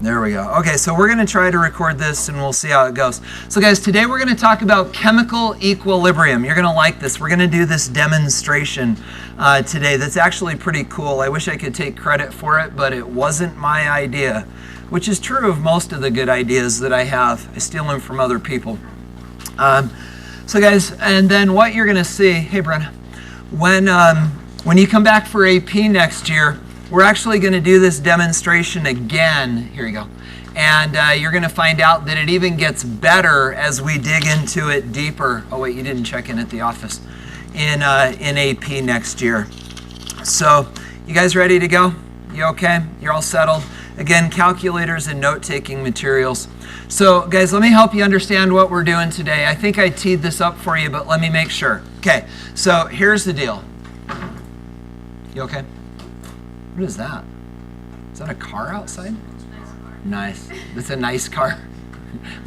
There we go. Okay, so we're going to try to record this and we'll see how it goes. So guys, today we're going to talk about chemical equilibrium. You're going to like this. We're going to do this demonstration today that's actually pretty cool. I wish I could take credit for it, but it wasn't my idea, which is true of most of the good ideas that I have. I steal them from other people. So guys, and then what you're going to see, hey Brenna, when you come back for AP next year, we're actually going to do this demonstration again. Here you go. And you're going to find out that it even gets better as we dig into it deeper. Oh, wait, you didn't check in at the office. In AP next year. So, you guys ready to go? You okay? You're all settled? Again, calculators and note-taking materials. So, guys, let me help you understand what we're doing today. I think I teed this up for you, but let me make sure. Okay, so here's the deal. You okay? What is that? Is that a car outside? Nice. It's a nice car.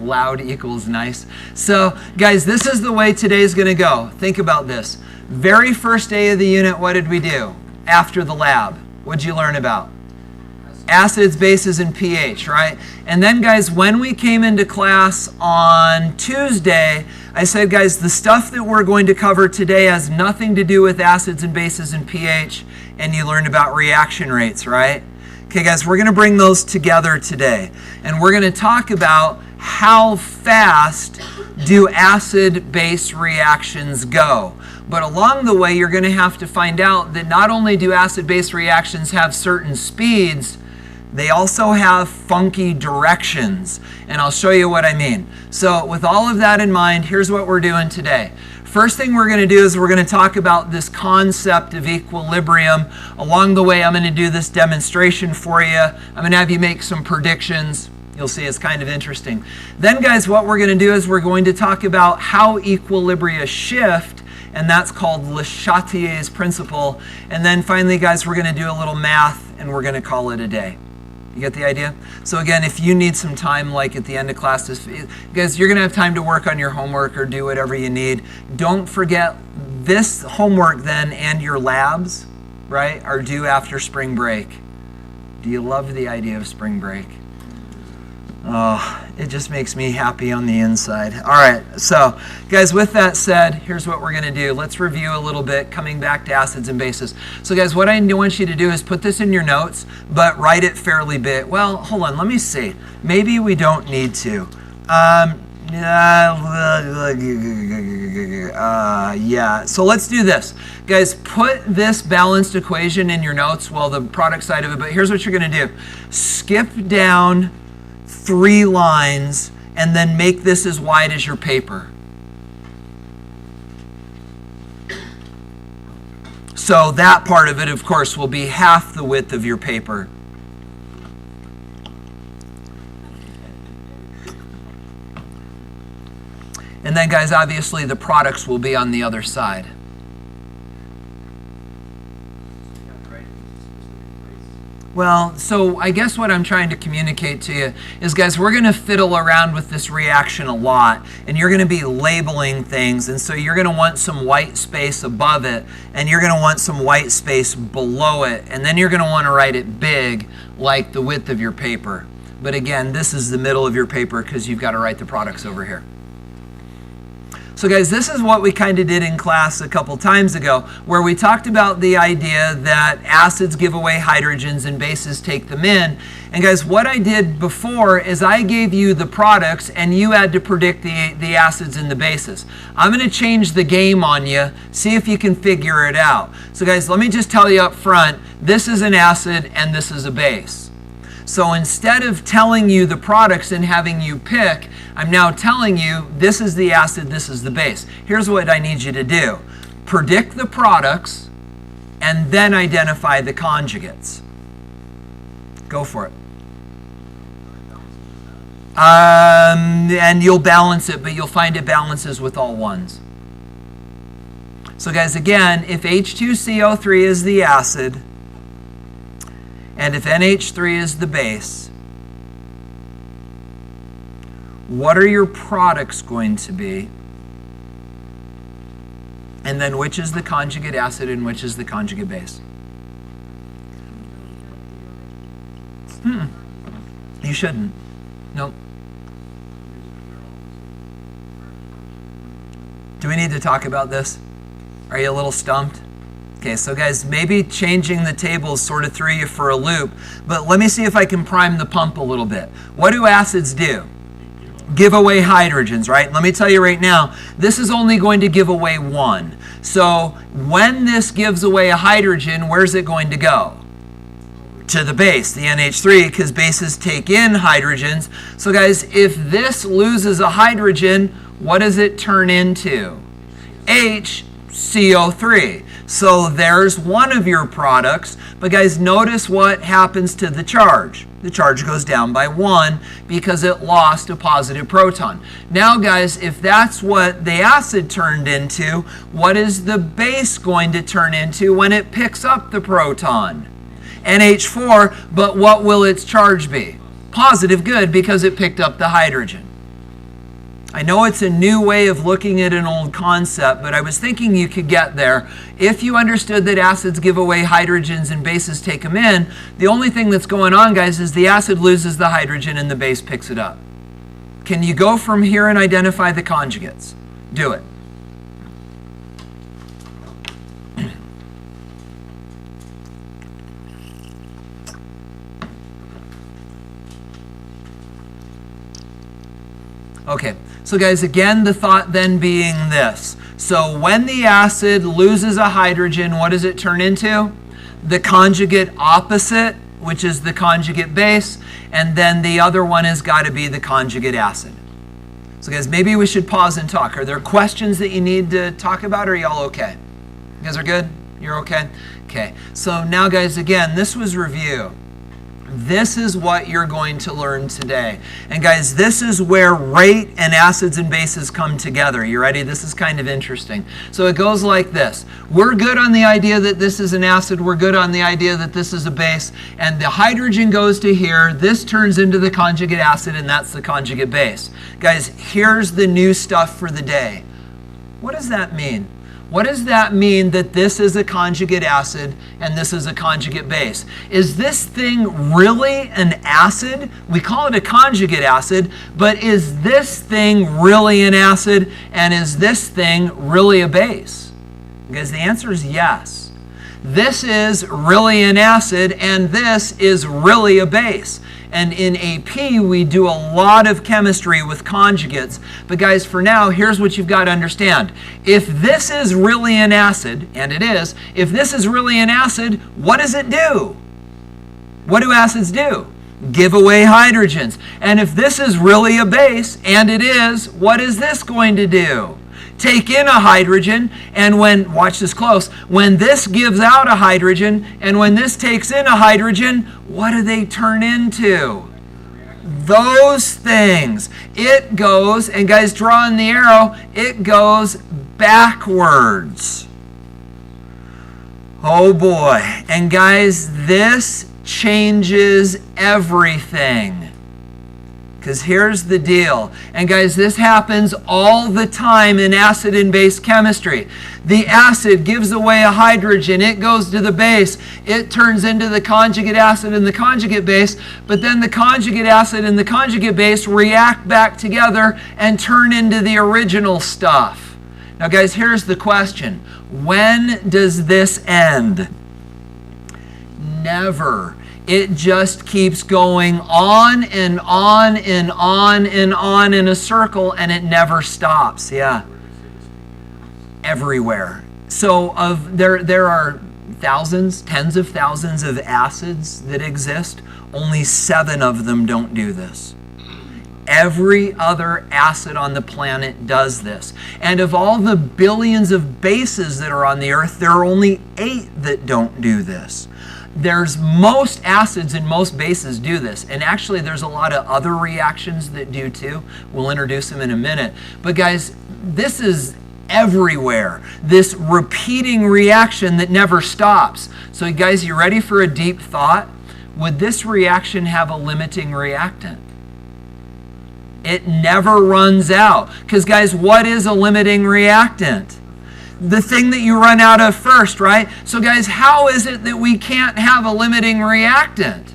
Loud equals nice. So, guys, this is the way today's going to go. Think about this. Very first day of the unit, what did we do? After the lab, what did you learn about? Acids, bases, and pH, right? And then, guys, when we came into class on Tuesday, I said, guys, the stuff that we're going to cover today has nothing to do with acids and bases and pH, and you learned about reaction rates, right? Okay, guys, we're going to bring those together today, and we're going to talk about how fast do acid-base reactions go. But along the way, you're going to have to find out that not only do acid-base reactions have certain speeds, they also have funky directions, and I'll show you what I mean. So with all of that in mind, here's what we're doing today. First thing we're going to do is we're going to talk about this concept of equilibrium. Along the way, I'm going to do this demonstration for you. I'm going to have you make some predictions. You'll see it's kind of interesting. Then, guys, what we're going to do is we're going to talk about how equilibria shift, and that's called Le Chatelier's principle. And then finally, guys, we're going to do a little math, and we're going to call it a day. You get the idea? So again, if you need some time, like at the end of class, guys, you're going to have time to work on your homework or do whatever you need. Don't forget this homework then and your labs, right, are due after spring break. Do you love the idea of spring break? Oh, it just makes me happy on the inside. All right, so guys, with that said, here's what we're going to do. Let's review a little bit, coming back to acids and bases. So guys, what I want you to do is put this in your notes, but write it fairly big. Well, hold on, let me see. Maybe we don't need to. Yeah, so let's do this. Guys, put this balanced equation in your notes, well, the product side of it, but here's what you're going to do. Skip down 3 lines and then make this as wide as your paper. So that part of it, of course, will be half the width of your paper. And then, guys, obviously the products will be on the other side. Well, so I guess what I'm trying to communicate to you is, guys, we're going to fiddle around with this reaction a lot, and you're going to be labeling things, and so you're going to want some white space above it, and you're going to want some white space below it, and then you're going to want to write it big, like the width of your paper. But again, this is the middle of your paper because you've got to write the products over here. So guys, this is what we kind of did in class a couple times ago, where we talked about the idea that acids give away hydrogens and bases take them in. And guys, what I did before is I gave you the products and you had to predict the acids and the bases. I'm going to change the game on you, see if you can figure it out. So guys, let me just tell you up front, this is an acid and this is a base. So instead of telling you the products and having you pick, I'm now telling you this is the acid, this is the base. Here's what I need you to do. Predict the products and then identify the conjugates. Go for it. And you'll balance it, but you'll find it balances with all ones. So guys, again, if H2CO3 is the acid, and if NH3 is the base, what are your products going to be? And then which is the conjugate acid and which is the conjugate base? You shouldn't. Nope. Do we need to talk about this? Are you a little stumped? Okay, so guys, maybe changing the tables sort of threw you for a loop, but let me see if I can prime the pump a little bit. What do acids do? Give away hydrogens, right? Let me tell you right now, this is only going to give away one. So when this gives away a hydrogen, where's it going to go? To the base, the NH3, because bases take in hydrogens. So guys, if this loses a hydrogen, what does it turn into? HCO3. So there's one of your products, but guys, notice what happens to the charge. The charge goes down by 1 because it lost a positive proton. Now guys, if that's what the acid turned into, what is the base going to turn into when it picks up the proton? NH4, but what will its charge be? Positive, good, because it picked up the hydrogen. I know it's a new way of looking at an old concept, but I was thinking you could get there. If you understood that acids give away hydrogens and bases take them in, the only thing that's going on, guys, is the acid loses the hydrogen and the base picks it up. Can you go from here and identify the conjugates? Do it. Okay, so guys, again, the thought then being this. So when the acid loses a hydrogen, what does it turn into? The conjugate opposite, which is the conjugate base, and then the other one has got to be the conjugate acid. So guys, maybe we should pause and talk. Are there questions that you need to talk about, or are y'all okay? You guys are good? You're okay? Okay, so now guys, again, this was review. This is what you're going to learn today. And guys, this is where rate and acids and bases come together. You ready? This is kind of interesting. So it goes like this. We're good on the idea that this is an acid. We're good on the idea that this is a base. And the hydrogen goes to here. This turns into the conjugate acid, and that's the conjugate base. Guys, here's the new stuff for the day. What does that mean? What does that mean that this is a conjugate acid and this is a conjugate base? Is this thing really an acid? We call it a conjugate acid, but is this thing really an acid and is this thing really a base? Because the answer is yes. This is really an acid and this is really a base. And in AP, we do a lot of chemistry with conjugates. But guys, for now, here's what you've got to understand. If this is really an acid, and it is, if this is really an acid, what does it do? What do acids do? Give away hydrogens. And if this is really a base, and it is, what is this going to do? Take in a hydrogen, and when, watch this close, when this gives out a hydrogen, and when this takes in a hydrogen, what do they turn into? Those things. It goes, and guys, draw in the arrow, it goes backwards. Oh boy. And guys, this changes everything. Because here's the deal. And guys, this happens all the time in acid and base chemistry. The acid gives away a hydrogen. It goes to the base. It turns into the conjugate acid and the conjugate base. But then the conjugate acid and the conjugate base react back together and turn into the original stuff. Now guys, here's the question. When does this end? Never. It just keeps going on and on and on and on in a circle, and it never stops. Yeah. Everywhere. So there are thousands, tens of thousands of acids that exist. Only 7 of them don't do this. Every other acid on the planet does this. And of all the billions of bases that are on the earth, there are only 8 that don't do this. There's most acids and most bases do this. And actually there's a lot of other reactions that do too. We'll introduce them in a minute. But guys, this is everywhere. This repeating reaction that never stops. So guys, you ready for a deep thought? Would this reaction have a limiting reactant? It never runs out. Because guys, what is a limiting reactant? The thing that you run out of first, right? So guys, how is it that we can't have a limiting reactant?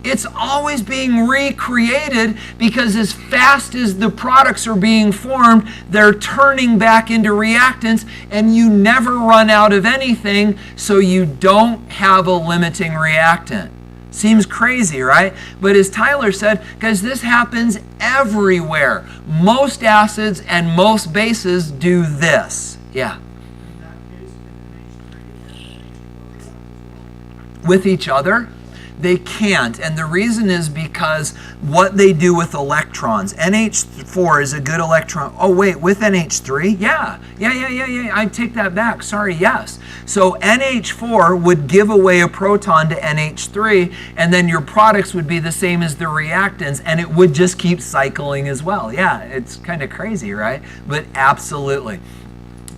It's always being recreated because as fast as the products are being formed, they're turning back into reactants, and you never run out of anything, so you don't have a limiting reactant. Seems crazy, right? But as Tyler said, guys, this happens everywhere. Most acids and most bases do this. Yeah. With each other? They can't, and the reason is because what they do with electrons. NH4 is a good electron. Oh wait, with NH3? Yeah. I take that back. Sorry, yes. So NH4 would give away a proton to NH3, and then your products would be the same as the reactants, and it would just keep cycling as well. Yeah, it's kind of crazy, right? But absolutely.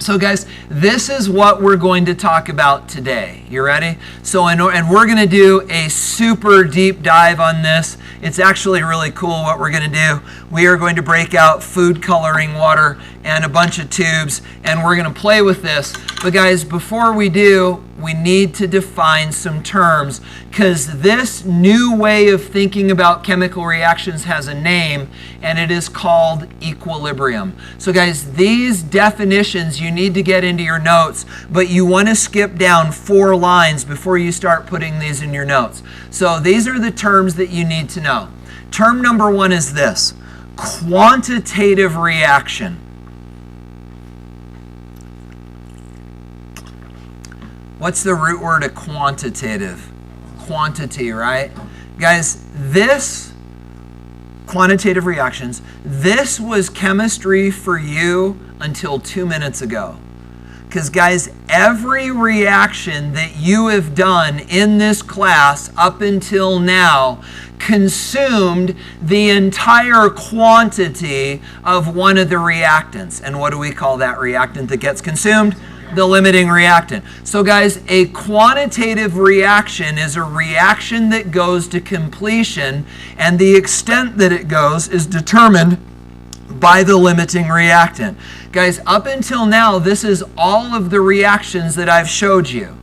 So guys, this is what we're going to talk about today. You ready? So, and we're going to do a super deep dive on this. It's actually really cool what we're going to do. We are going to break out food coloring water and a bunch of tubes, and we're going to play with this. But guys, before we do, we need to define some terms, because this new way of thinking about chemical reactions has a name, and it is called equilibrium. So guys, these definitions you need to get into your notes, but you want to skip down 4 lines before you start putting these in your notes. So these are the terms that you need to know. Term number 1 is this: quantitative reaction. What's the root word of quantitative? Quantity, right? Guys, this quantitative reactions, this was chemistry for you until 2 minutes ago. Because guys, every reaction that you have done in this class up until now consumed the entire quantity of one of the reactants. And what do we call that reactant that gets consumed? The limiting reactant. So guys, a quantitative reaction is a reaction that goes to completion, and the extent that it goes is determined by the limiting reactant. Guys, up until now, this is all of the reactions that I've showed you.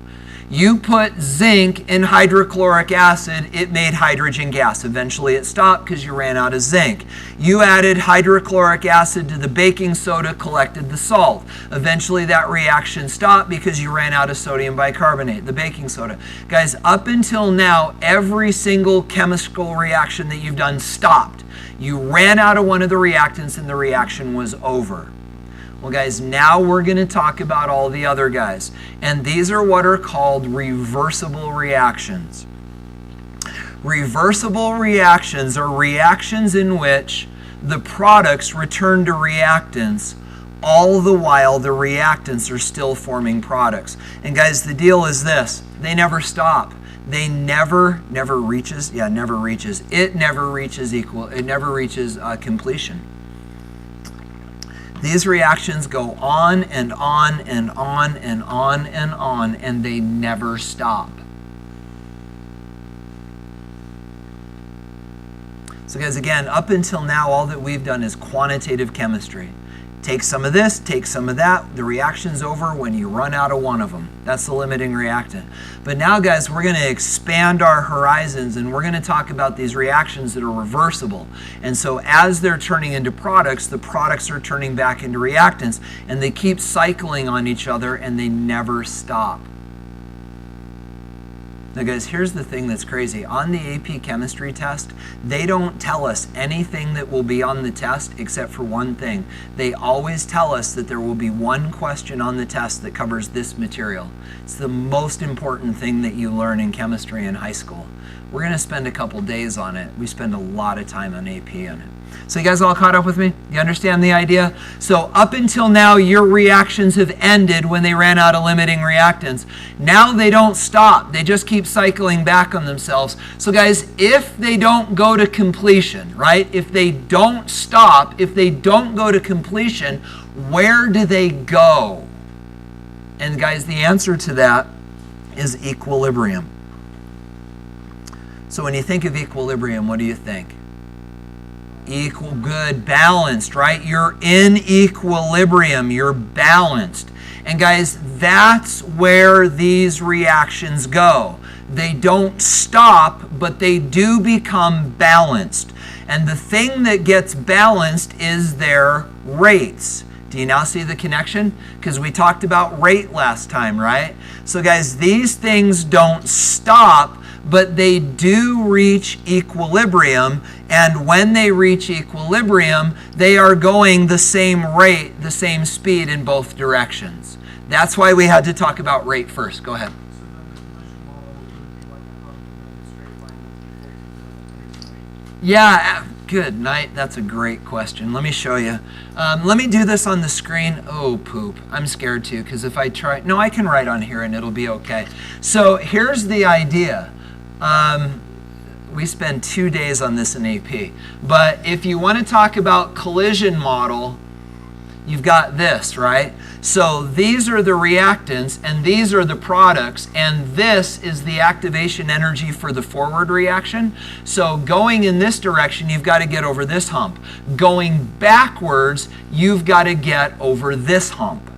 You put zinc in hydrochloric acid, it made hydrogen gas. Eventually it stopped because you ran out of zinc. You added hydrochloric acid to the baking soda, collected the salt. Eventually that reaction stopped because you ran out of sodium bicarbonate, the baking soda. Guys, up until now, every single chemical reaction that you've done stopped. You ran out of one of the reactants and the reaction was over. Well, guys, now we're going to talk about all the other guys. And these are what are called reversible reactions. Reversible reactions are reactions in which the products return to reactants all the while the reactants are still forming products. And guys, the deal is this: they never stop. They never reaches, it never reaches completion. These reactions go on and on and on and on and on, and they never stop. So guys, again, up until now, all that we've done is quantitative chemistry. Take some of this, take some of that. The reaction's over when you run out of one of them. That's the limiting reactant. But now, guys, we're going to expand our horizons, and we're going to talk about these reactions that are reversible. And so as they're turning into products, the products are turning back into reactants, and they keep cycling on each other, and they never stop. Now guys, here's the thing that's crazy. On the AP chemistry test, they don't tell us anything that will be on the test except for one thing. They always tell us that there will be one question on the test that covers this material. It's the most important thing that you learn in chemistry in high school. We're going to spend a couple days on it. We spend a lot of time on AP on it. So you guys all caught up with me? You understand the idea? So up until now, your reactions have ended when they ran out of limiting reactants. Now they don't stop. They just keep cycling back on themselves. So guys, if they don't go to completion, right? If they don't stop, if they don't go to completion, where do they go? And guys, the answer to that is equilibrium. So when you think of equilibrium, what do you think? Equal, good, balanced, right? You're in equilibrium, you're balanced. And guys, that's where these reactions go. They don't stop, but they do become balanced. And the thing that gets balanced is their rates. Do you now see the connection? Because we talked about rate last time, right? So guys, these things don't stop, but they do reach equilibrium. And when they reach equilibrium, they are going the same rate, the same speed in both directions. That's why we had to talk about rate first. Go ahead. Yeah, good night. That's a great question. Let me show you. Let me do this on the screen. Oh, poop. I'm scared too, because if I try... No, I can write on here and it'll be okay. So here's the idea. We spend 2 days on this in AP. But if you want to talk about collision model, you've got this, right? So these are the reactants, and these are the products, and this is the activation energy for the forward reaction. So going in this direction, you've got to get over this hump. Going backwards, you've got to get over this hump.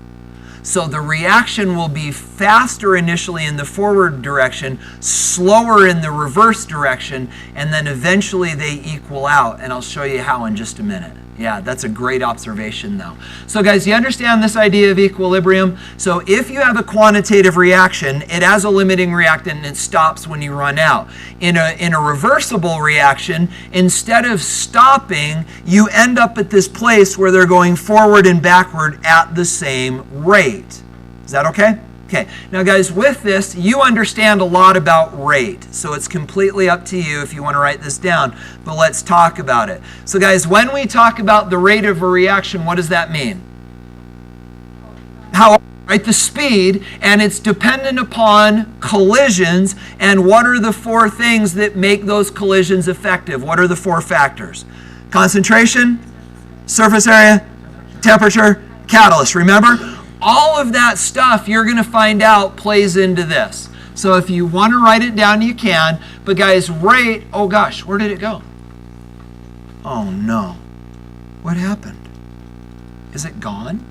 So the reaction will be faster initially in the forward direction, slower in the reverse direction, and then eventually they equal out. And I'll show you how in just a minute. Yeah, that's a great observation though. So guys, you understand this idea of equilibrium? So if you have a quantitative reaction, it has a limiting reactant and it stops when you run out. In a reversible reaction, instead of stopping, you end up at this place where they're going forward and backward at the same rate. Is that okay? Okay, now guys, with this, you understand a lot about rate, so it's completely up to you if you want to write this down, but let's talk about it. So guys, when we talk about the rate of a reaction, what does that mean? How, right, the speed, and it's dependent upon collisions, and what are the 4 things that make those collisions effective? What are the 4 factors? Concentration, surface area, temperature, catalyst, remember? All of that stuff you're going to find out plays into this. So if you want to write it down, you can. But guys, rate, oh gosh, where did it go? Oh no. What happened? Is it gone?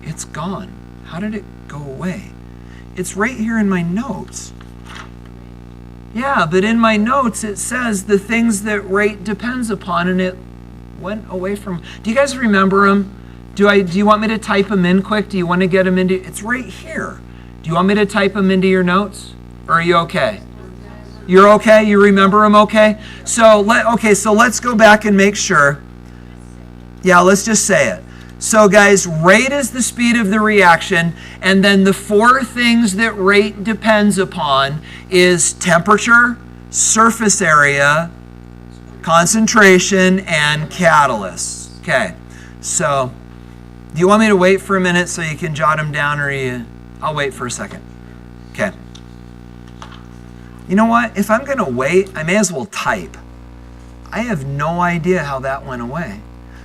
It's gone. How did it go away? It's right here in my notes. Yeah, but in my notes it says the things that rate depends upon, and it went away from... Do you guys remember them? Do you want me to type them in quick? Do you want to get them into... It's right here. Do you want me to type them into your notes? Or are you okay? You're okay? You remember them okay? So let's go back and make sure. Yeah, let's just say it. So guys, rate is the speed of the reaction, and then the 4 things that rate depends upon is temperature, surface area, concentration, and catalyst. Okay, so... Do you want me to wait for a minute so you can jot them down, or I'll wait for a second. Okay. You know what? If I'm going to wait, I may as well type. I have no idea how that went away.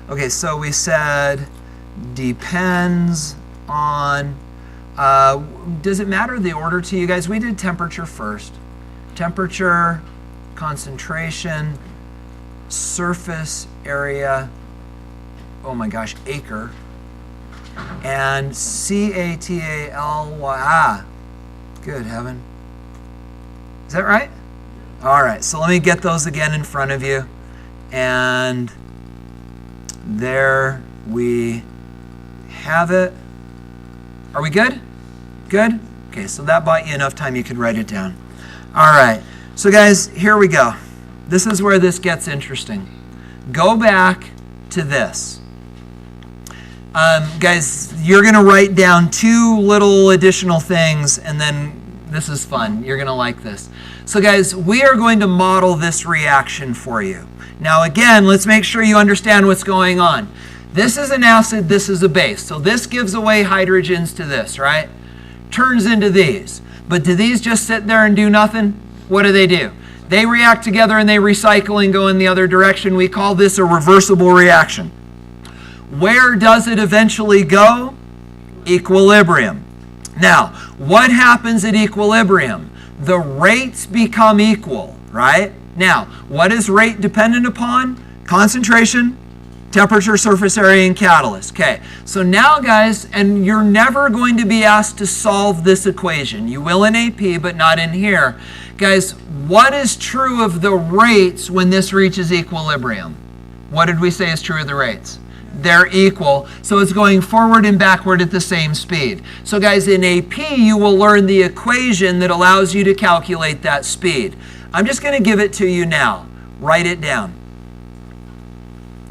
Okay, so we said depends on, does it matter the order to you guys? We did temperature first. Temperature, concentration, surface area, oh my gosh, acre. And C-A-T-A-L-Y. Ah, good heaven. Is that right? All right, so let me get those again in front of you. And there we have it. Are we good? Good? Okay, so that bought you enough time you could write it down. All right, so guys, here we go. This is where this gets interesting. Go back to this. Guys, you're going to write down 2 little additional things, and then this is fun. You're going to like this. So guys, we are going to model this reaction for you. Now again, let's make sure you understand what's going on. This is an acid, this is a base. So this gives away hydrogens to this, right? Turns into these. But do these just sit there and do nothing? What do? They react together and they recycle and go in the other direction. We call this a reversible reaction. Where does it eventually go? Equilibrium. Now, what happens at equilibrium? The rates become equal, right? Now, what is rate dependent upon? Concentration, Temperature, surface area, and catalyst. Okay, so now guys, and you're never going to be asked to solve this equation. You will in AP, but not in here. Guys, what is true of the rates when this reaches equilibrium? What did we say is true of the rates? They're equal, so it's going forward and backward at the same speed. So guys, in AP, you will learn the equation that allows you to calculate that speed. I'm just going to give it to you now. Write it down.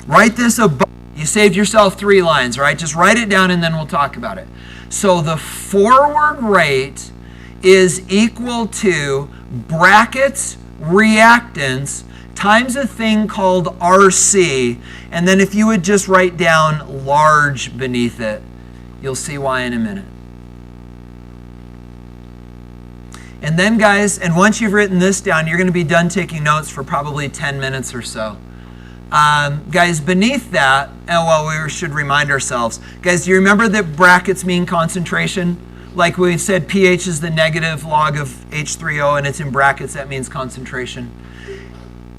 Write this above. You saved yourself 3 lines, right? Just write it down and then we'll talk about it. So the forward rate is equal to brackets reactants times a thing called RC, and then if you would just write down large beneath it, you'll see why in a minute. And then guys, and once you've written this down, you're going to be done taking notes for probably 10 minutes or so. Guys, beneath that, we should remind ourselves. Guys, do you remember that brackets mean concentration? Like we said, pH is the negative log of H3O, and it's in brackets, that means concentration.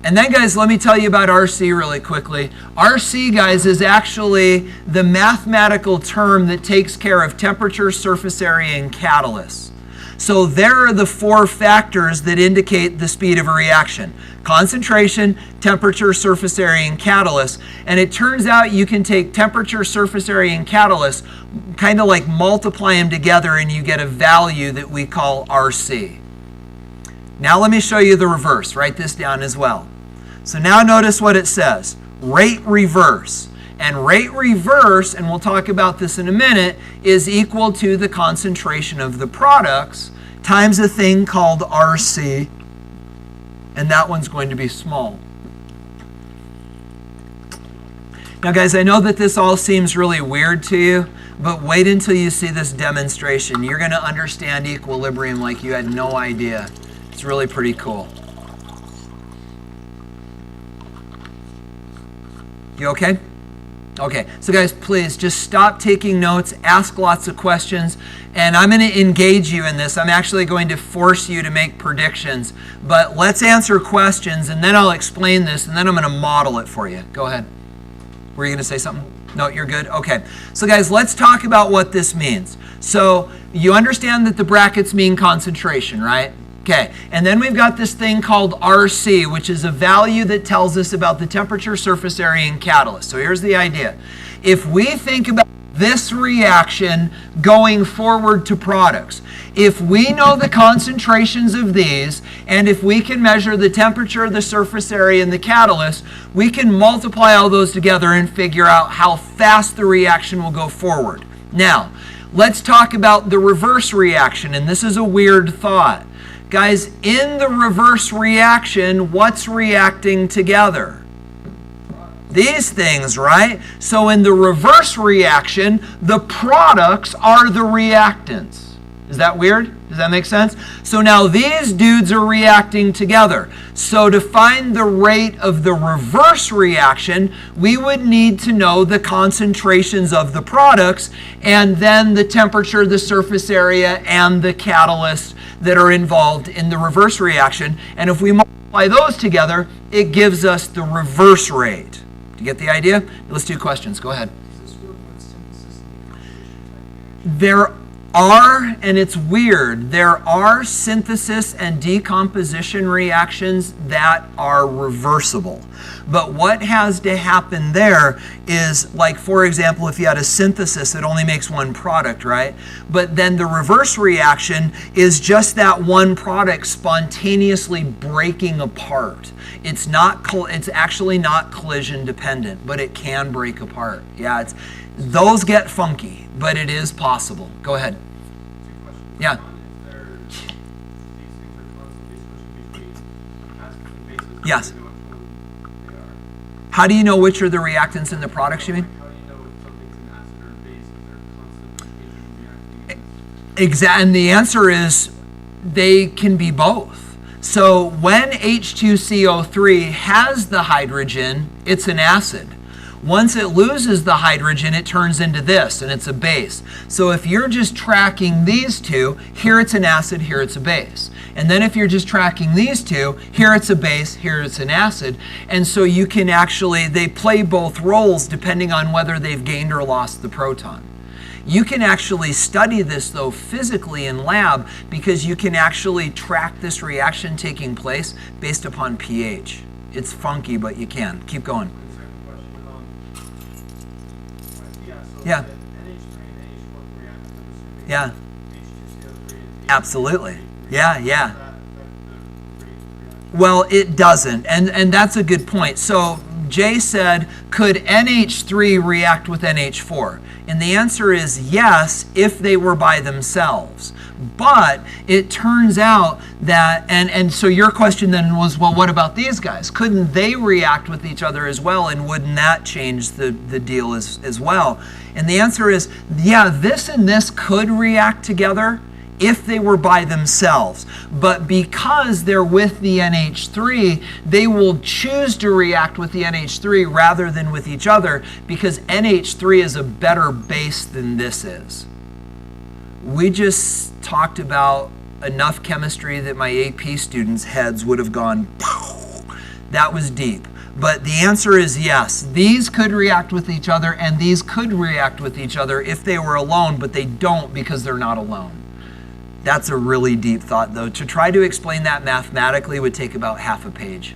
And then guys, let me tell you about RC really quickly. RC, guys, is actually the mathematical term that takes care of temperature, surface area, and catalyst. So there are the 4 factors that indicate the speed of a reaction: concentration, temperature, surface area, and catalyst. And it turns out you can take temperature, surface area, and catalyst, kind of like multiply them together, and you get a value that we call RC. Now let me show you the reverse. Write this down as well. So now notice what it says. Rate reverse. And rate reverse, and we'll talk about this in a minute, is equal to the concentration of the products times a thing called RC. And that one's going to be small. Now guys, I know that this all seems really weird to you, but wait until you see this demonstration. You're going to understand equilibrium like you had no idea. It's really pretty cool. You okay? Okay, so guys, please just stop taking notes, ask lots of questions, and I'm going to engage you in this. I'm actually going to force you to make predictions, but let's answer questions, and then I'll explain this, and then I'm going to model it for you. Go ahead. Were you going to say something? No, you're good? Okay. So guys, let's talk about what this means. So you understand that the brackets mean concentration, right? Okay, and then we've got this thing called RC, which is a value that tells us about the temperature, surface area, and catalyst. So here's the idea. If we think about this reaction going forward to products, if we know the concentrations of these, and if we can measure the temperature, the surface area, and the catalyst, we can multiply all those together and figure out how fast the reaction will go forward. Now, let's talk about the reverse reaction, and this is a weird thought. Guys, in the reverse reaction, what's reacting together? These things, right? So in the reverse reaction, the products are the reactants. Is that weird? Does that make sense? So now these dudes are reacting together. So to find the rate of the reverse reaction, we would need to know the concentrations of the products and then the temperature, the surface area, and the catalyst that are involved in the reverse reaction. And if we multiply those together, it gives us the reverse rate. Do you get the idea? Let's do questions. Go ahead. There are, and it's weird, there are synthesis and decomposition reactions that are reversible. But what has to happen there is, like, for example, if you had a synthesis, it only makes one product, right? But then the reverse reaction is just that one product spontaneously breaking apart. It's actually not collision dependent, but it can break apart. Yeah, those get funky, but it is possible. Go ahead. Yeah. Yes. How do you know which are the reactants in the products, you mean? How do you know if something's an acid or a base if they're constantly reacting? Exactly. And the answer is they can be both. So when H2CO3 has the hydrogen, it's an acid. Once it loses the hydrogen, it turns into this, and it's a base. So if you're just tracking these two, here it's an acid, here it's a base. And then if you're just tracking these two, here it's a base, here it's an acid. And so you can actually, they play both roles depending on whether they've gained or lost the proton. You can actually study this, though, physically in lab, because you can actually track this reaction taking place based upon pH. It's funky, but you can. Keep going. Yeah. Yeah. Absolutely. Yeah. Well, it doesn't, and that's a good point. So Jay said, could NH3 react with NH4? And the answer is yes, if they were by themselves. But it turns out that, and so your question then was, well, what about these guys? Couldn't they react with each other as well, and wouldn't that change the deal as well? And the answer is, yeah, this and this could react together if they were by themselves. But because they're with the NH3, they will choose to react with the NH3 rather than with each other, because NH3 is a better base than this is. We just talked about enough chemistry that my AP students' heads would have gone, pow! That was deep. But the answer is yes. These could react with each other, and these could react with each other if they were alone, but they don't because they're not alone. That's a really deep thought, though. To try to explain that mathematically would take about half a page.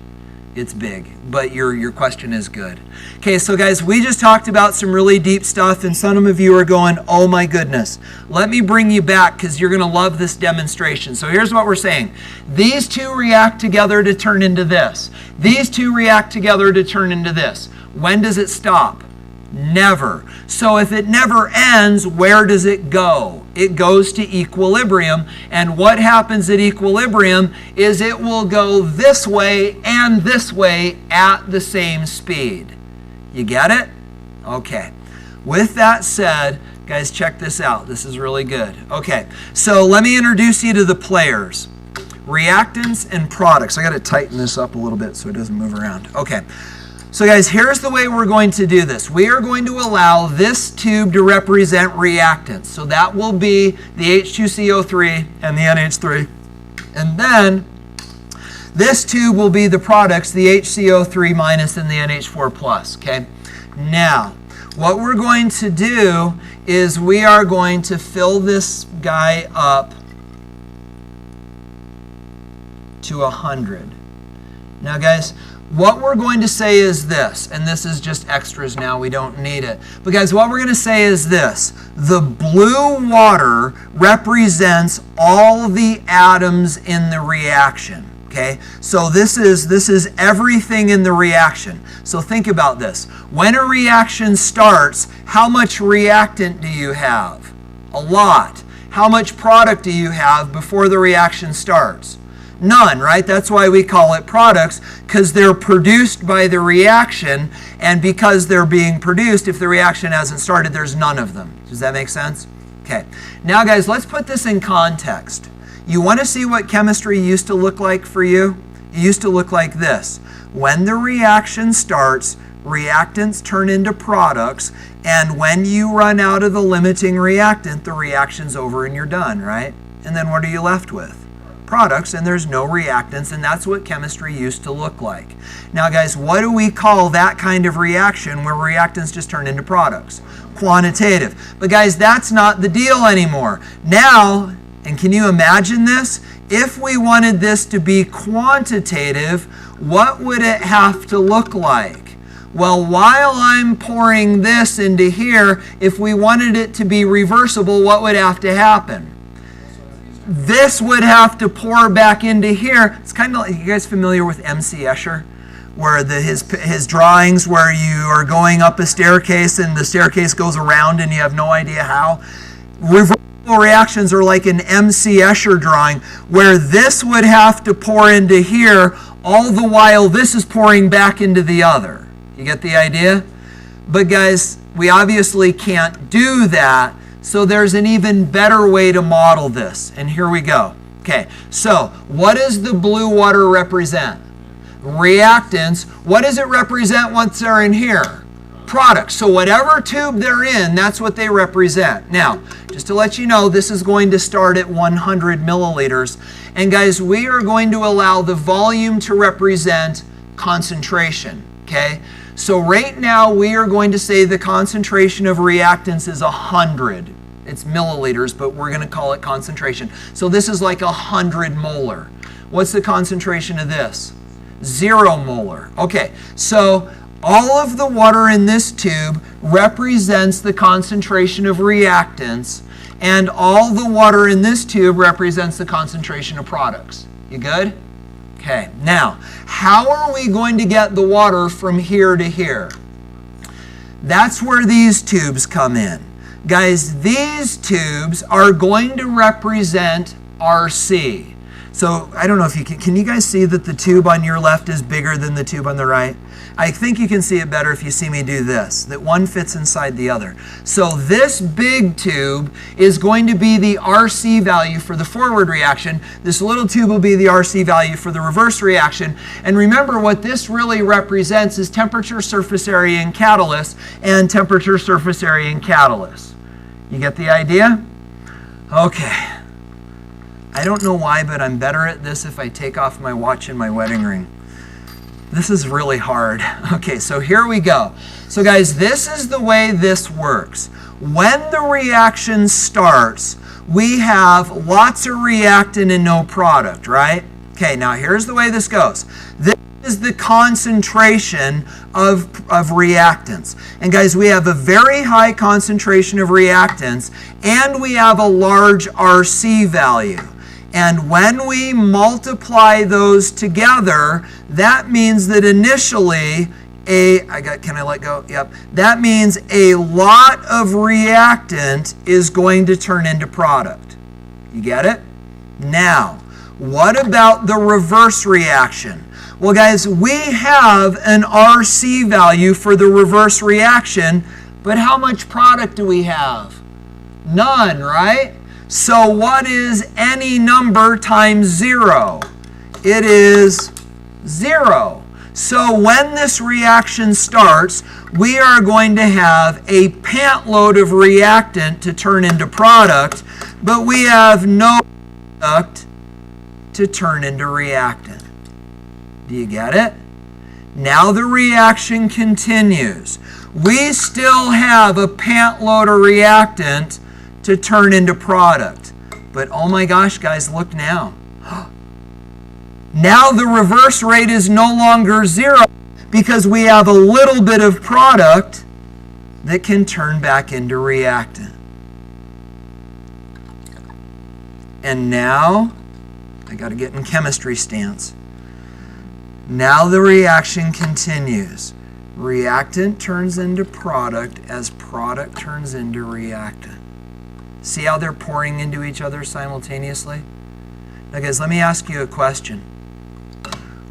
It's big, but your question is good. Okay, so guys, we just talked about some really deep stuff, and some of you are going, oh my goodness. Let me bring you back, because you're going to love this demonstration. So here's what we're saying. These two react together to turn into this. These two react together to turn into this. When does it stop? Never. So if it never ends, where does it go? It goes to equilibrium, and what happens at equilibrium is it will go this way and this way at the same speed. You get it? Okay. With that said, guys, check this out. This is really good. Okay, so let me introduce you to the players. Reactants and products. I got to tighten this up a little bit so it doesn't move around. Okay. So guys, here's the way we're going to do this. We are going to allow this tube to represent reactants. So that will be the H2CO3 and the NH3. And then this tube will be the products, the HCO3 minus and the NH4 plus. Okay. Now, what we're going to do is we are going to fill this guy up to 100. Now guys, what we're going to say is this, and this is just extras now, we don't need it. But guys, what we're going to say is this. The blue water represents all the atoms in the reaction. Okay? So this is everything in the reaction. So think about this. When a reaction starts, how much reactant do you have? A lot. How much product do you have before the reaction starts? None, right? That's why we call it products, because they're produced by the reaction, and because they're being produced, if the reaction hasn't started, there's none of them. Does that make sense? Okay. Now, guys, let's put this in context. You want to see what chemistry used to look like for you? It used to look like this. When the reaction starts, reactants turn into products, and when you run out of the limiting reactant, the reaction's over and you're done, right? And then what are you left with? Products, and there's no reactants, and that's what chemistry used to look like. Now guys, what do we call that kind of reaction where reactants just turn into products? Quantitative. But guys, that's not the deal anymore. Now, and can you imagine this? If we wanted this to be quantitative, what would it have to look like? Well, while I'm pouring this into here, if we wanted it to be reversible, what would have to happen? This would have to pour back into here. It's kind of like, you guys familiar with M.C. Escher? Where his drawings where you are going up a staircase and the staircase goes around and you have no idea how. Reversible reactions are like an M.C. Escher drawing where this would have to pour into here all the while this is pouring back into the other. You get the idea? But guys, we obviously can't do that. So there's an even better way to model this. And here we go. Okay, so what does the blue water represent? Reactants. What does it represent once they're in here? Products. So whatever tube they're in, that's what they represent. Now, just to let you know, this is going to start at 100 milliliters. And guys, we are going to allow the volume to represent concentration, okay? So right now, we are going to say the concentration of reactants is 100. It's milliliters, but we're going to call it concentration. So this is like 100 molar. What's the concentration of this? 0 molar. Okay, so all of the water in this tube represents the concentration of reactants, and all the water in this tube represents the concentration of products. You good? Okay, now, how are we going to get the water from here to here? That's where these tubes come in. Guys, these tubes are going to represent RC. So I don't know if you can you guys see that the tube on your left is bigger than the tube on the right? I think you can see it better if you see me do this, that one fits inside the other. So this big tube is going to be the RC value for the forward reaction. This little tube will be the RC value for the reverse reaction. And remember, what this really represents is temperature, surface area, and catalyst, and temperature, surface area, and catalyst. You get the idea? Okay. I don't know why, but I'm better at this if I take off my watch and my wedding ring. This is really hard. Okay, so here we go. So guys, this is the way this works. When the reaction starts, we have lots of reactant and no product, right? Okay, now here's the way this goes. This is the concentration of reactants. And guys, we have a very high concentration of reactants, and we have a large RC value. And when we multiply those together, that means that initially can I let go? Yep. That means a lot of reactant is going to turn into product. You get it? Now, what about the reverse reaction? Well, guys, we have an RC value for the reverse reaction, but how much product do we have? None, right? So what is any number times 0? It is 0. So when this reaction starts, we are going to have a pant load of reactant to turn into product, but we have no product to turn into reactant. Do you get it? Now the reaction continues. We still have a pant load of reactant to turn into product. But oh my gosh, guys, look now. Now the reverse rate is no longer 0 because we have a little bit of product that can turn back into reactant. And now, I got to get in chemistry stance. Now the reaction continues. Reactant turns into product as product turns into reactant. See how they're pouring into each other simultaneously? Now guys, let me ask you a question.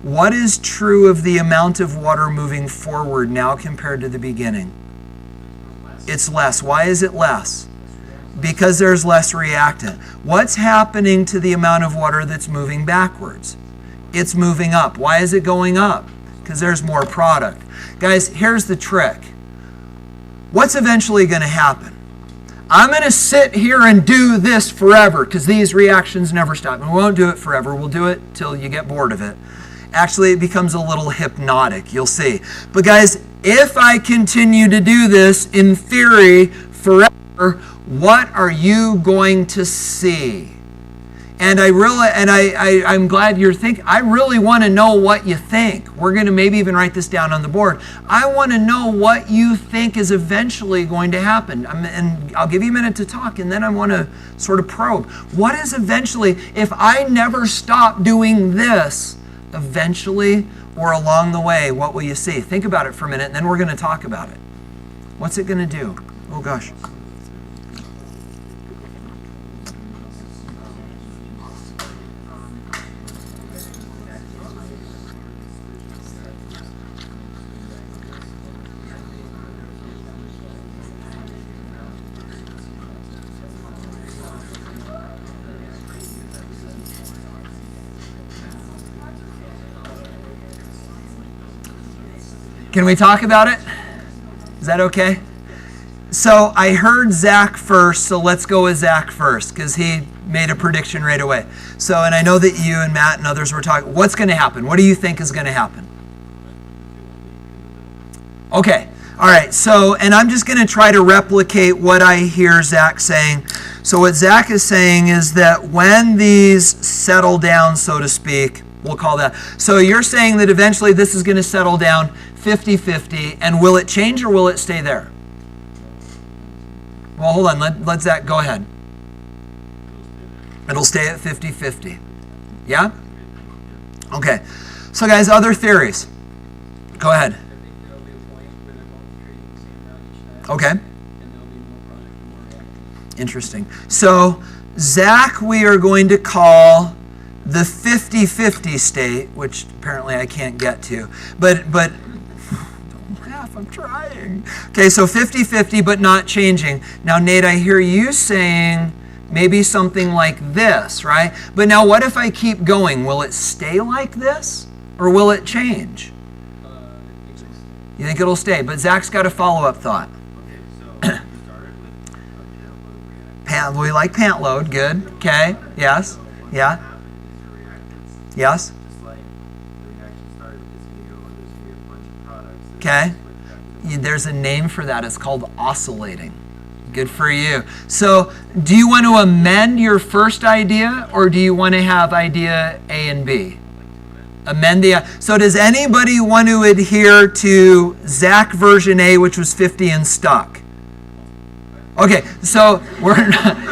What is true of the amount of water moving forward now compared to the beginning? It's less. Why is it less? Because there's less reactant. What's happening to the amount of water that's moving backwards? It's moving up. Why is it going up? Because there's more product. Guys, here's the trick. What's eventually going to happen? I'm going to sit here and do this forever because these reactions never stop. And we won't do it forever. We'll do it till you get bored of it. Actually, it becomes a little hypnotic. You'll see. But guys, if I continue to do this in theory forever, what are you going to see? And I'm glad you're thinking. I really want to know what you think. We're going to maybe even write this down on the board. I want to know what you think is eventually going to happen. And I'll give you a minute to talk, and then I want to sort of probe. What is eventually, if I never stop doing this, eventually or along the way, what will you see? Think about it for a minute, and then we're going to talk about it. What's it going to do? Oh, gosh. Can we talk about it? Is that okay? So I heard Zach first, so let's go with Zach first because he made a prediction right away. So, and I know that you and Matt and others were talking. What's going to happen? What do you think is going to happen? Okay. All right. So, and I'm just going to try to replicate what I hear Zach saying. So what Zach is saying is that when these settle down, so to speak, we'll call that. So you're saying that eventually this is going to settle down 50-50, and will it change or will it stay there? Well, hold on. Let Zach go ahead. It'll stay at 50-50. Yeah? Okay. So guys, other theories. Go ahead. Okay. Interesting. So Zach, we are going to call the 50-50 state, which apparently I can't get to, but don't laugh, I'm trying. Okay, so 50-50 but not changing. Now Nate, I hear you saying maybe something like this, right? But now what if I keep going? Will it stay like this or will it change? You think it'll stay, but Zach's got a follow-up thought. Okay, so we started with Pant, we like pant load, good. Okay, yes, yeah, yes. just like the reaction started with this video, and there's going to be a bunch of products. Okay. There's a name for that. It's called oscillating. Good for you. So do you want to amend your first idea or do you want to have idea A and B? Amend the. So does anybody want to adhere to Zach version A, which was 50 and stuck? Okay, so we're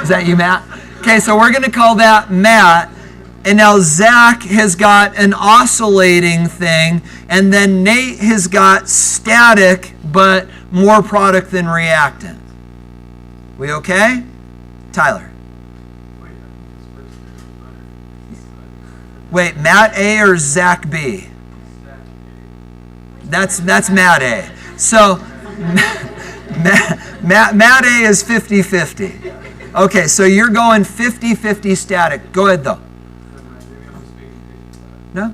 is that you, Matt? Okay, so we're going to call that Matt. And now Zach has got an oscillating thing, and then Nate has got static, but more product than reactant. We okay? Tyler. Wait, Matt A or Zach B? That's Matt A. So Matt A is 50-50. Okay, so you're going 50-50 static. Go ahead, though. No?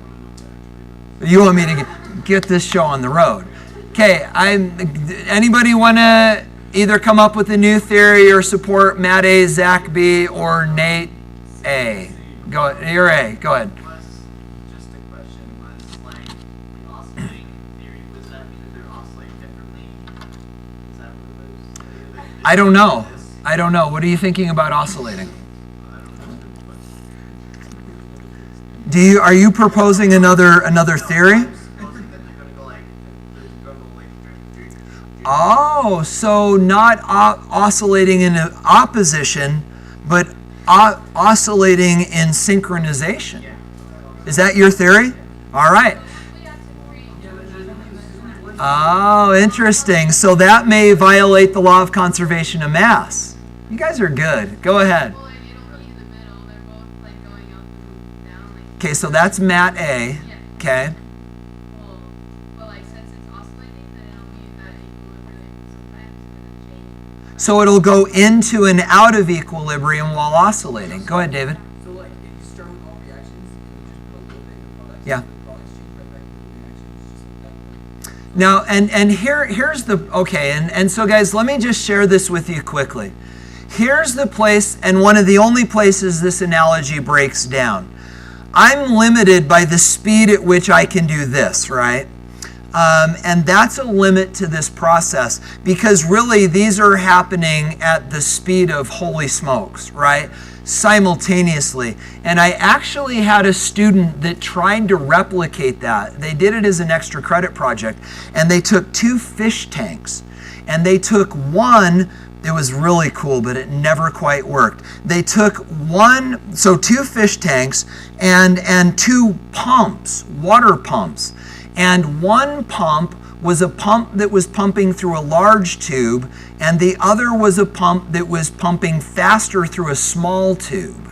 You want me to get this show on the road? Okay, anybody want to either come up with a new theory or support Matt A, Zach B, or Nate A? Go, you're A. Go ahead. Just a question. Was like the oscillating theory, does that mean that they're oscillating differently? Is that what it was? I don't know. I don't know. What are you thinking about oscillating? Are you proposing another theory? Oh, so not oscillating in opposition, but oscillating in synchronization. Is that your theory? All right. Oh, interesting. So that may violate the law of conservation of mass. You guys are good. Go ahead. Okay, so that's Matt A. Okay. So it'll go into and out of equilibrium while oscillating. Go ahead, David. So like if you start with all reactions and you just put a little bit in the products, Yeah. the products change right back to the reactions, just like that. Now, and here's the, okay, and so guys, let me just share this with you quickly. Here's the place, and one of the only places this analogy breaks down. I'm limited by the speed at which I can do this, right? And that's a limit to this process because really these are happening at the speed of holy smokes, right? Simultaneously. And I actually had a student that tried to replicate that. They did it as an extra credit project, and they took 2 fish tanks, and they took one. It was really cool, but it never quite worked. They took 2 fish tanks and 2 pumps, water pumps. And one pump was a pump that was pumping through a large tube, and the other was a pump that was pumping faster through a small tube.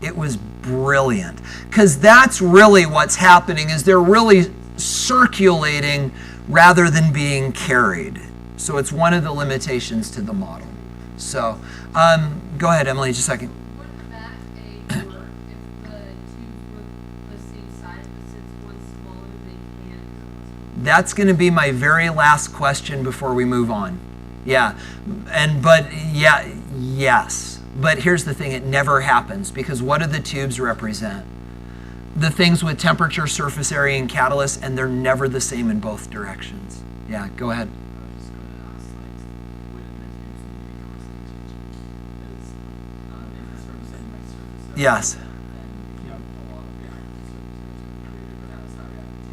It was brilliant, because that's really what's happening, is they're really circulating rather than being carried. So it's one of the limitations to the model. So go ahead, Emily, just a second. Wouldn't that A work if the tubes were the same size, but since one's smaller, they can't? That's going to be my very last question before we move on. Yes. But here's the thing, it never happens, because what do the tubes represent? The things with temperature, surface area, and catalyst, and they're never the same in both directions. Yeah, go ahead. I was just going to ask, like, wouldn't the tubes need to be constantly changing? Because if it's represented by surface area, Yes. then if you have a lot of reactant surface area, but that's not reactant,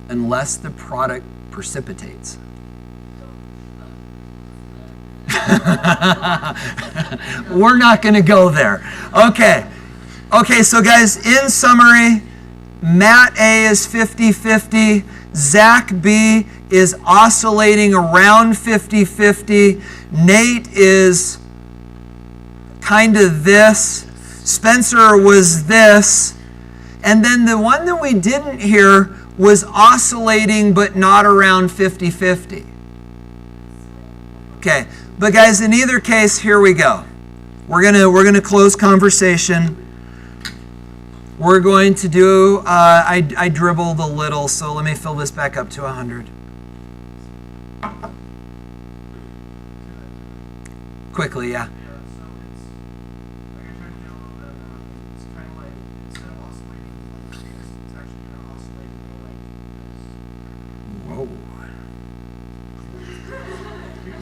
Unless the product precipitates. We're not going to go there. Okay, so guys, in summary, Matt A is 50-50, Zach B is oscillating around 50-50, Nate is kind of this, Spencer was this, and then the one that we didn't hear was oscillating but not around 50-50. Okay, but guys, in either case, here we go. We're gonna close conversation. We're going to do, I dribbled a little, so let me fill this back up to 100. Quickly, yeah. Yeah, so it's, like I tried to do a little bit of that, it's kind of like, instead of oscillating like this, it's actually going to oscillate and go like this. Whoa.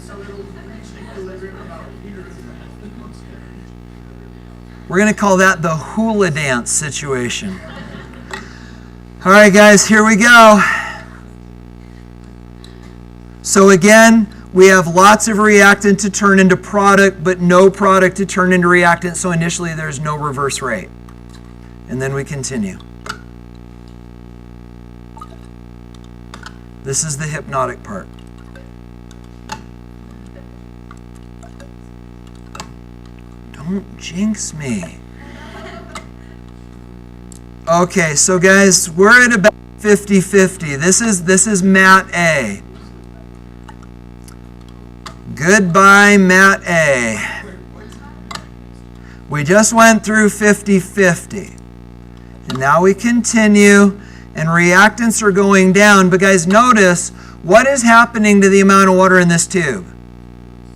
So it'll reach equilibrium about here. We're going to call that the hula dance situation. All right, guys, here we go. So again, we have lots of reactant to turn into product, but no product to turn into reactant, so initially there's no reverse rate. And then we continue. This is the hypnotic part. Don't jinx me. Okay, so guys, we're at about 50-50. This is Matt A. Goodbye, Matt A. We just went through 50-50. And now we continue, and reactants are going down. But guys, notice what is happening to the amount of water in this tube.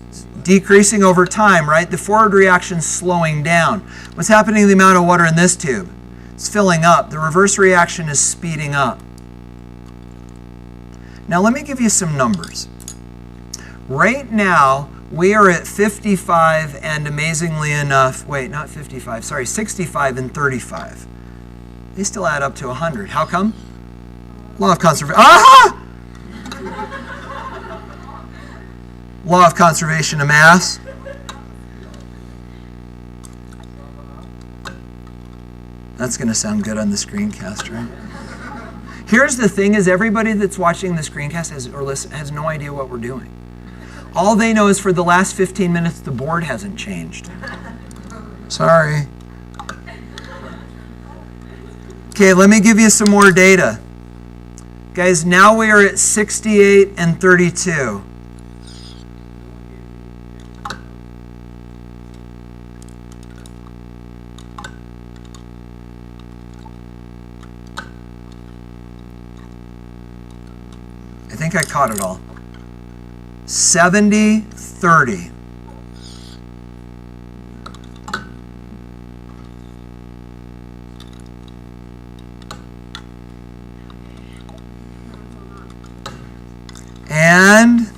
It's decreasing over time, right? The forward reaction is slowing down. What's happening to the amount of water in this tube? It's filling up. The reverse reaction is speeding up. Now let me give you some numbers. Right now, we are at 55 and amazingly enough, wait, not 55, sorry, 65 and 35. They still add up to 100. How come? Law of conservation. Aha! Law of conservation of mass. That's going to sound good on the screencast, right? Here's the thing is everybody that's watching the screencast has no idea what we're doing. All they know is for the last 15 minutes, the board hasn't changed. Sorry. Okay, let me give you some more data. Guys, now we are at 68 and 32. I think I caught it all. 70, 30. And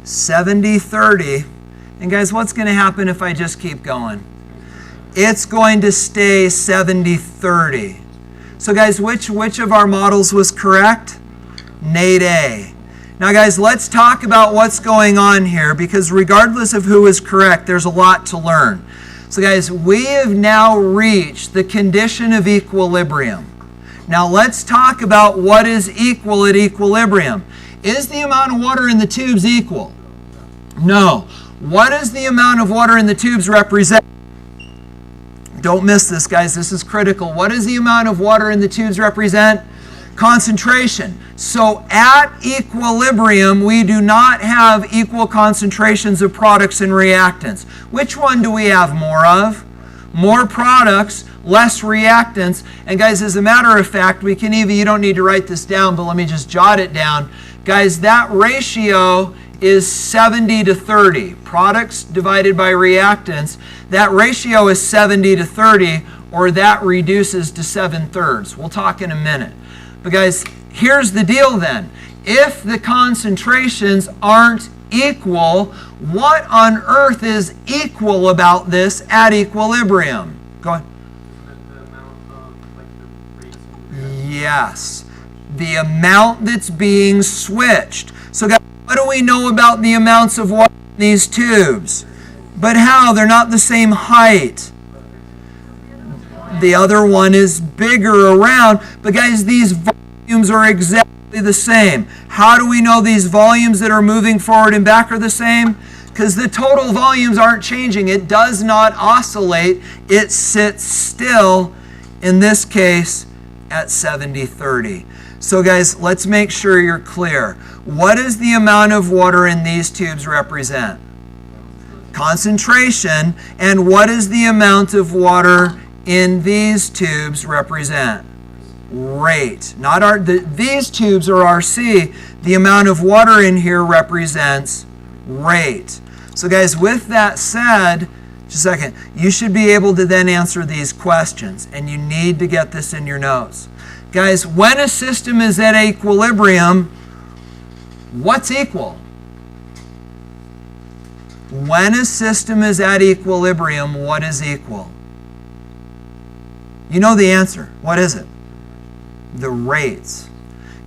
70, 30. And guys, what's going to happen if I just keep going? It's going to stay 70, 30. So guys, which of our models was correct? Nate A. Now guys, let's talk about what's going on here, because regardless of who is correct, there's a lot to learn. So guys, we have now reached the condition of equilibrium. Now let's talk about what is equal at equilibrium. Is the amount of water in the tubes equal? No. What does the amount of water in the tubes represent? Don't miss this, guys. This is critical. What does the amount of water in the tubes represent? Concentration. So at equilibrium, we do not have equal concentrations of products and reactants. Which one do we have more of? more products, less reactants. And guys, as a matter of fact, we can even, you don't need to write this down, but let me just jot it down. Guys, that ratio is 70 to 30. Products divided by reactants, that ratio is 70 to 30, or that reduces to 7/3. We'll talk in a minute. But guys, here's the deal then. If the concentrations aren't equal, what on earth is equal about this at equilibrium? Go ahead. The amount of, like, the rates of Yes, the amount that's being switched. So guys, what do we know about the amounts of water in these tubes? But how? They're not the same height. The other one is bigger around. But guys, these volumes are exactly the same. How do we know these volumes that are moving forward and back are the same? Because the total volumes aren't changing. It does not oscillate. It sits still, in this case, at 70/30. So guys, let's make sure you're clear. What does the amount of water in these tubes represent? Concentration. And what does the amount of water in these tubes represent? Rate. Not these tubes are RC. The amount of water in here represents rate. So guys, with that said, just a second, you should be able to then answer these questions, and you need to get this in your notes. Guys, when a system is at equilibrium, what's equal? When a system is at equilibrium, what is equal? You know the answer. What is it? The rates.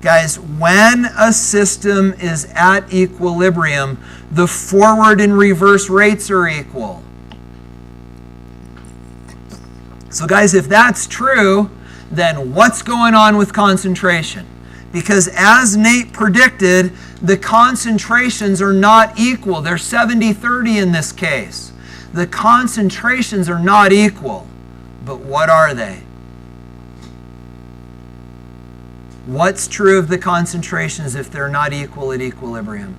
Guys, when a system is at equilibrium, the forward and reverse rates are equal. So guys, if that's true, then what's going on with concentration? Because as Nate predicted, the concentrations are not equal. They're 70-30 in this case. The concentrations are not equal. But what are they? What's true of the concentrations if they're not equal at equilibrium?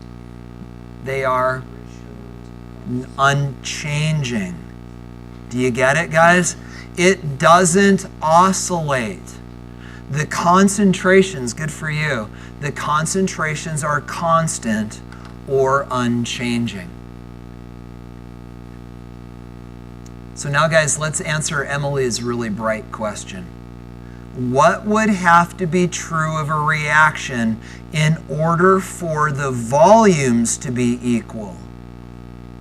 They are unchanging. Do you get it, guys? It doesn't oscillate. The concentrations, good for you, the concentrations are constant or unchanging. So now, guys, let's answer Emily's really bright question. What would have to be true of a reaction in order for the volumes to be equal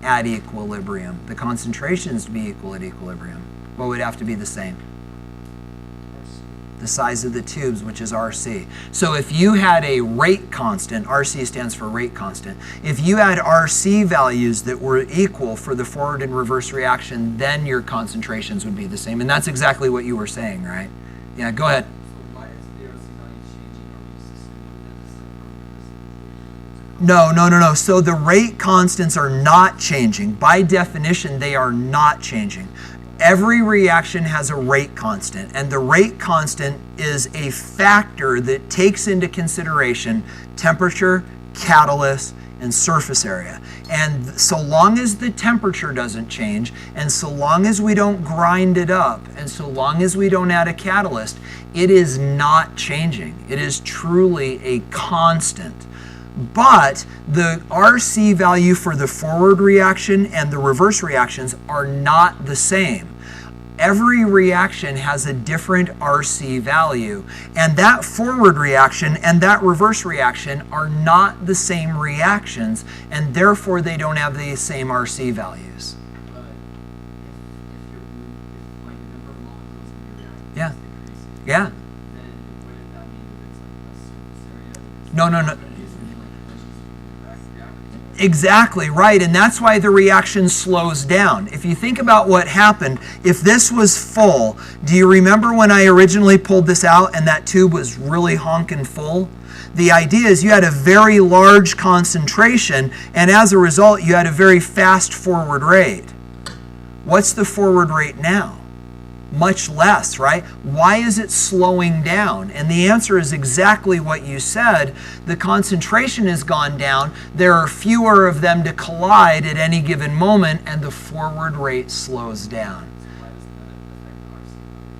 at equilibrium? The concentrations to be equal at equilibrium. What would have to be the same? The size of the tubes, which is RC. So if you had a rate constant, RC stands for rate constant, if you had RC values that were equal for the forward and reverse reaction, then your concentrations would be the same. And that's exactly what you were saying, right? Yeah, go ahead. So why is the RC value changing? Are we just assuming that the system No. So the rate constants are not changing. By definition, they are not changing. Every reaction has a rate constant, and the rate constant is a factor that takes into consideration temperature, catalyst, and surface area. And so long as the temperature doesn't change, and so long as we don't grind it up, and so long as we don't add a catalyst, it is not changing. It is truly a constant. But the RC value for the forward reaction and the reverse reactions are not the same. Every reaction has a different RC value, and that forward reaction and that reverse reaction are not the same reactions, and therefore they don't have the same RC values. But if like the number of molecules in your reactant Yeah. is decreasing, Yeah. then wouldn't that mean that it's like a surface area? No. Reactant? Exactly right, and that's why the reaction slows down. If you think about what happened, if this was full, do you remember when I originally pulled this out and that tube was really honking full? The idea is you had a very large concentration, and as a result, you had a very fast forward rate. What's the forward rate now? Much less, right? Why is it slowing down? And the answer is exactly what you said. The concentration has gone down. There are fewer of them to collide at any given moment, and the forward rate slows down. Why does that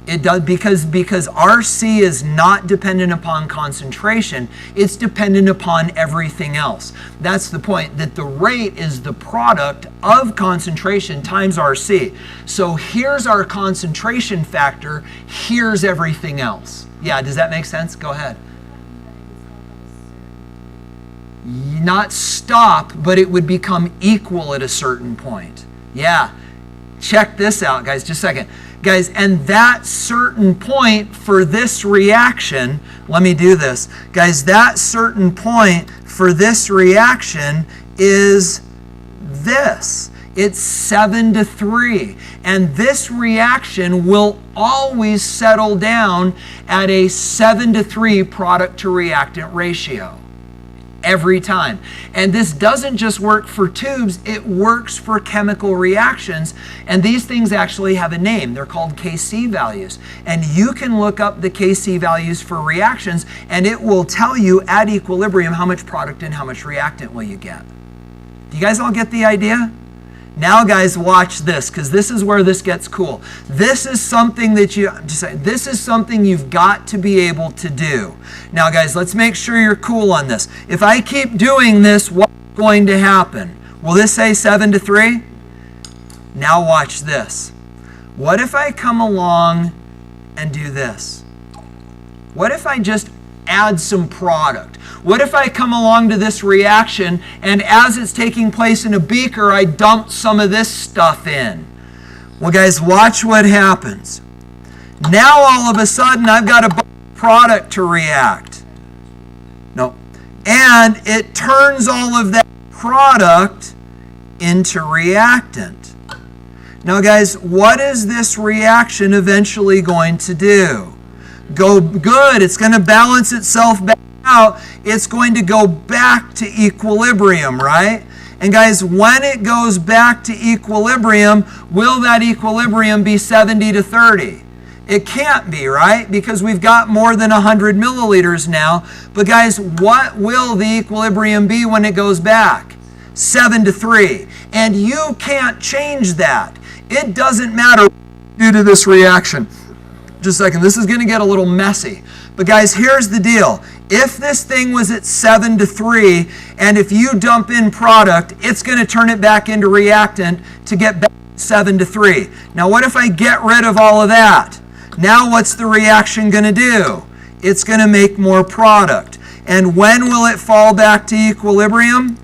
It does because RC is not dependent upon concentration. It's dependent upon everything else. That's the point, that the rate is the product of concentration times RC. So here's our concentration factor. Here's everything else. Yeah, does that make sense? Go ahead. Not stop, but it would become equal at a certain point. Yeah. Check this out, guys. Just a second. Guys, and that certain point for this reaction, let me do this. Guys, that certain point for this reaction is this. It's 7-3. And this reaction will always settle down at a 7-3 product to reactant ratio. Every time. And this doesn't just work for tubes, it works for chemical reactions. And these things actually have a name. They're called Kc values. And you can look up the Kc values for reactions and it will tell you at equilibrium how much product and how much reactant will you get. Do you guys all get the idea? Now, guys, watch this, because this is where this gets cool. This is something that this is something you've got to be able to do. Now, guys, let's make sure you're cool on this. If I keep doing this, what's going to happen? Will this say 7-3? Now watch this. What if I come along and do this? What if I just add some product? What if I come along to this reaction and as it's taking place in a beaker, I dump some of this stuff in? Well, guys, watch what happens. Now all of a sudden I've got a product to react. No. And it turns all of that product into reactant. Now, guys, what is this reaction eventually going to do? Go good. It's going to balance itself back out. It's going to go back to equilibrium, right? And guys, when it goes back to equilibrium, will that equilibrium be 70-30? It can't be, right? Because we've got more than 100 milliliters now. But guys, what will the equilibrium be when it goes back? 7-3. And you can't change that. It doesn't matter due to this reaction. Just a second, this is going to get a little messy. But guys, here's the deal. If this thing was at 7-3, and if you dump in product, it's going to turn it back into reactant to get back to 7-3. Now, what if I get rid of all of that? Now, what's the reaction going to do? It's going to make more product. And when will it fall back to equilibrium?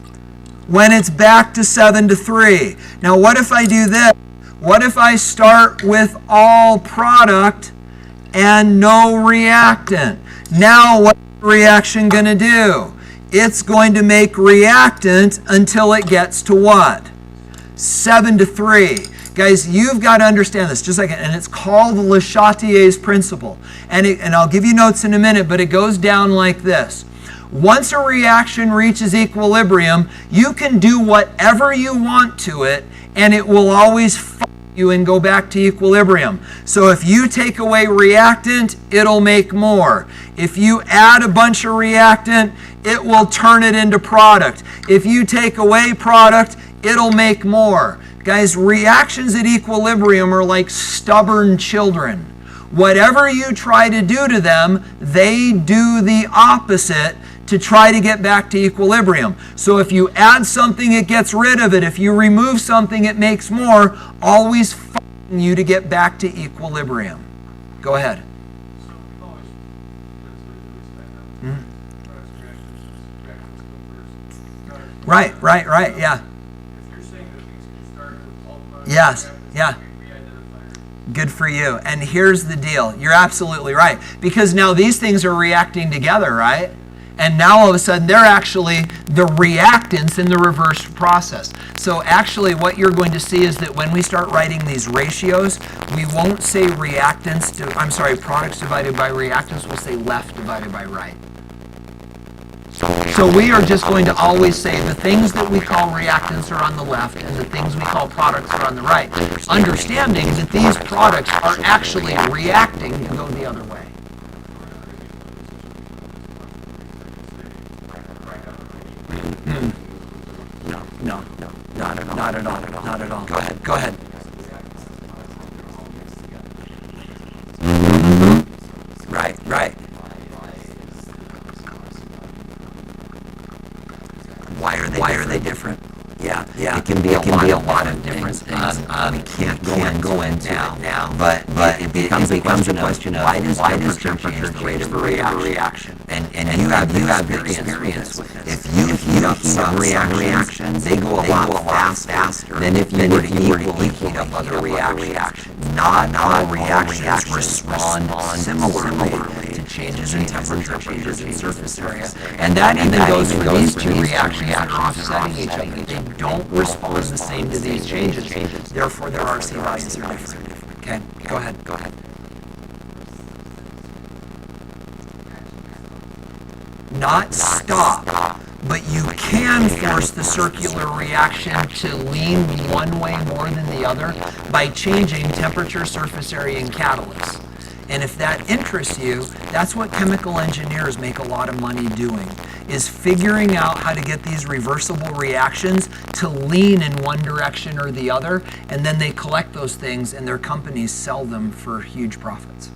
When it's back to 7-3. Now, what if I do this? What if I start with all product and no reactant? Now what's the reaction going to do? It's going to make reactant until it gets to what? 7-3. Guys, you've got to understand this. Just a second. And it's called Le Chatelier's principle. And I'll give you notes in a minute, but it goes down like this. Once a reaction reaches equilibrium, you can do whatever you want to it, and it will always follow you and go back to equilibrium. So if you take away reactant, it'll make more. If you add a bunch of reactant, it will turn it into product. If you take away product, it'll make more. Guys, reactions at equilibrium are like stubborn children. Whatever you try to do to them, they do the opposite to try to get back to equilibrium. So if you add something, it gets rid of it. If you remove something, it makes more, always fighting you to get back to equilibrium. Go ahead. So we've always, Right, yeah. If you're saying that things can start with all products, Yes, yeah. re-identifier. Good for you. And here's the deal. You're absolutely right. Because now these things are reacting together, right? And now all of a sudden they're actually the reactants in the reverse process. So actually what you're going to see is that when we start writing these ratios, we won't say products divided by reactants, we'll say left divided by right. So we are just going to always say the things that we call reactants are on the left and the things we call products are on the right, understanding that these products are actually reacting to go the other way. No, not at all. Go ahead. Why are they different? Yeah, it can be a lot of different things. We can't go into it now, but it becomes a question of why does temperature change the rate of a reaction? And you have experience with this. If you heat up some reactions, they go a lot faster than if you were to equally heat up other reactions. Not all reactions respond similarly to changes in temperature, changes in surface area. And that even goes for these two reactions that are offsetting each other. They don't respond the same to these changes. Therefore, their RC values are different. Okay, go ahead. Not stop, but you can force the circular reaction to lean one way more than the other by changing temperature, surface area, and catalyst. And if that interests you, that's what chemical engineers make a lot of money doing, is figuring out how to get these reversible reactions to lean in one direction or the other, and then they collect those things and their companies sell them for huge profits.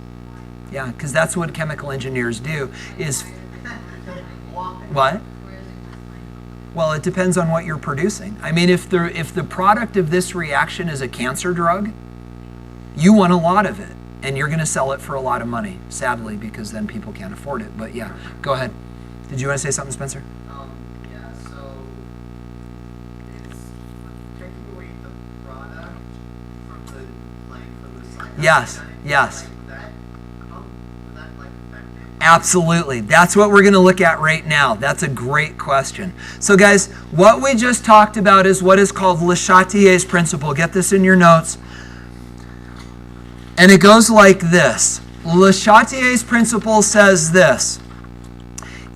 Yeah, because that's what chemical engineers do is... What? Well, it depends on what you're producing. I mean, if the product of this reaction is a cancer drug, you want a lot of it, and you're going to sell it for a lot of money, sadly, because then people can't afford it. But yeah, go ahead. Did you want to say something, Spencer? Yeah, so it's taking away the product from the side. Yes. Would that affect it? Absolutely. That's what we're going to look at right now. That's a great question. So guys, what we just talked about is what is called Le Chatelier's principle. Get this in your notes. And it goes like this. Le Chatelier's principle says this.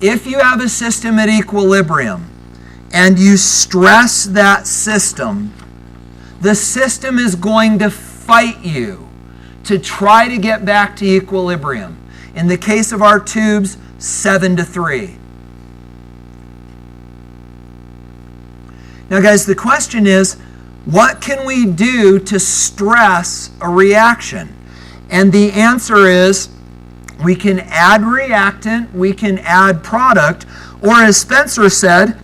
If you have a system at equilibrium and you stress that system, the system is going to fight you to try to get back to equilibrium. In the case of our tubes, 7-3. Now guys, the question is, what can we do to stress a reaction? And the answer is, we can add reactant, we can add product, or as Spencer said,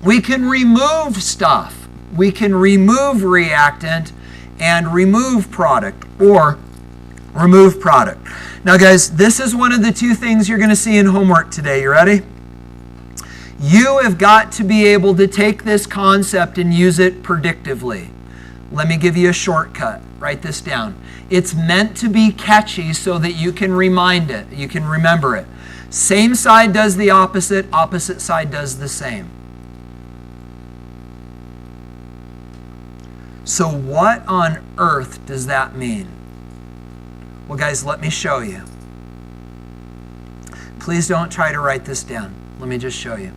we can remove stuff. We can remove reactant and remove product, or remove product. Now guys, this is one of the two things you're going to see in homework today. You ready? You have got to be able to take this concept and use it predictively. Let me give you a shortcut. Write this down. It's meant to be catchy so that you can you can remember it. Same side does the opposite, opposite side does the same. So what on earth does that mean? Well, guys, let me show you. Please don't try to write this down. Let me just show you.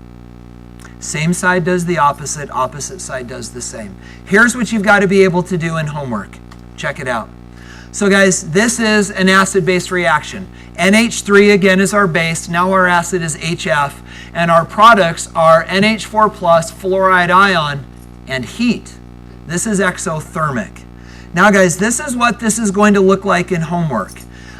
Same side does the opposite, opposite side does the same. Here's what you've got to be able to do in homework. Check it out. So guys, this is an acid-base reaction. NH3 again is our base. Now our acid is HF. And our products are NH4+, fluoride ion, and heat. This is exothermic. Now guys, this is what this is going to look like in homework.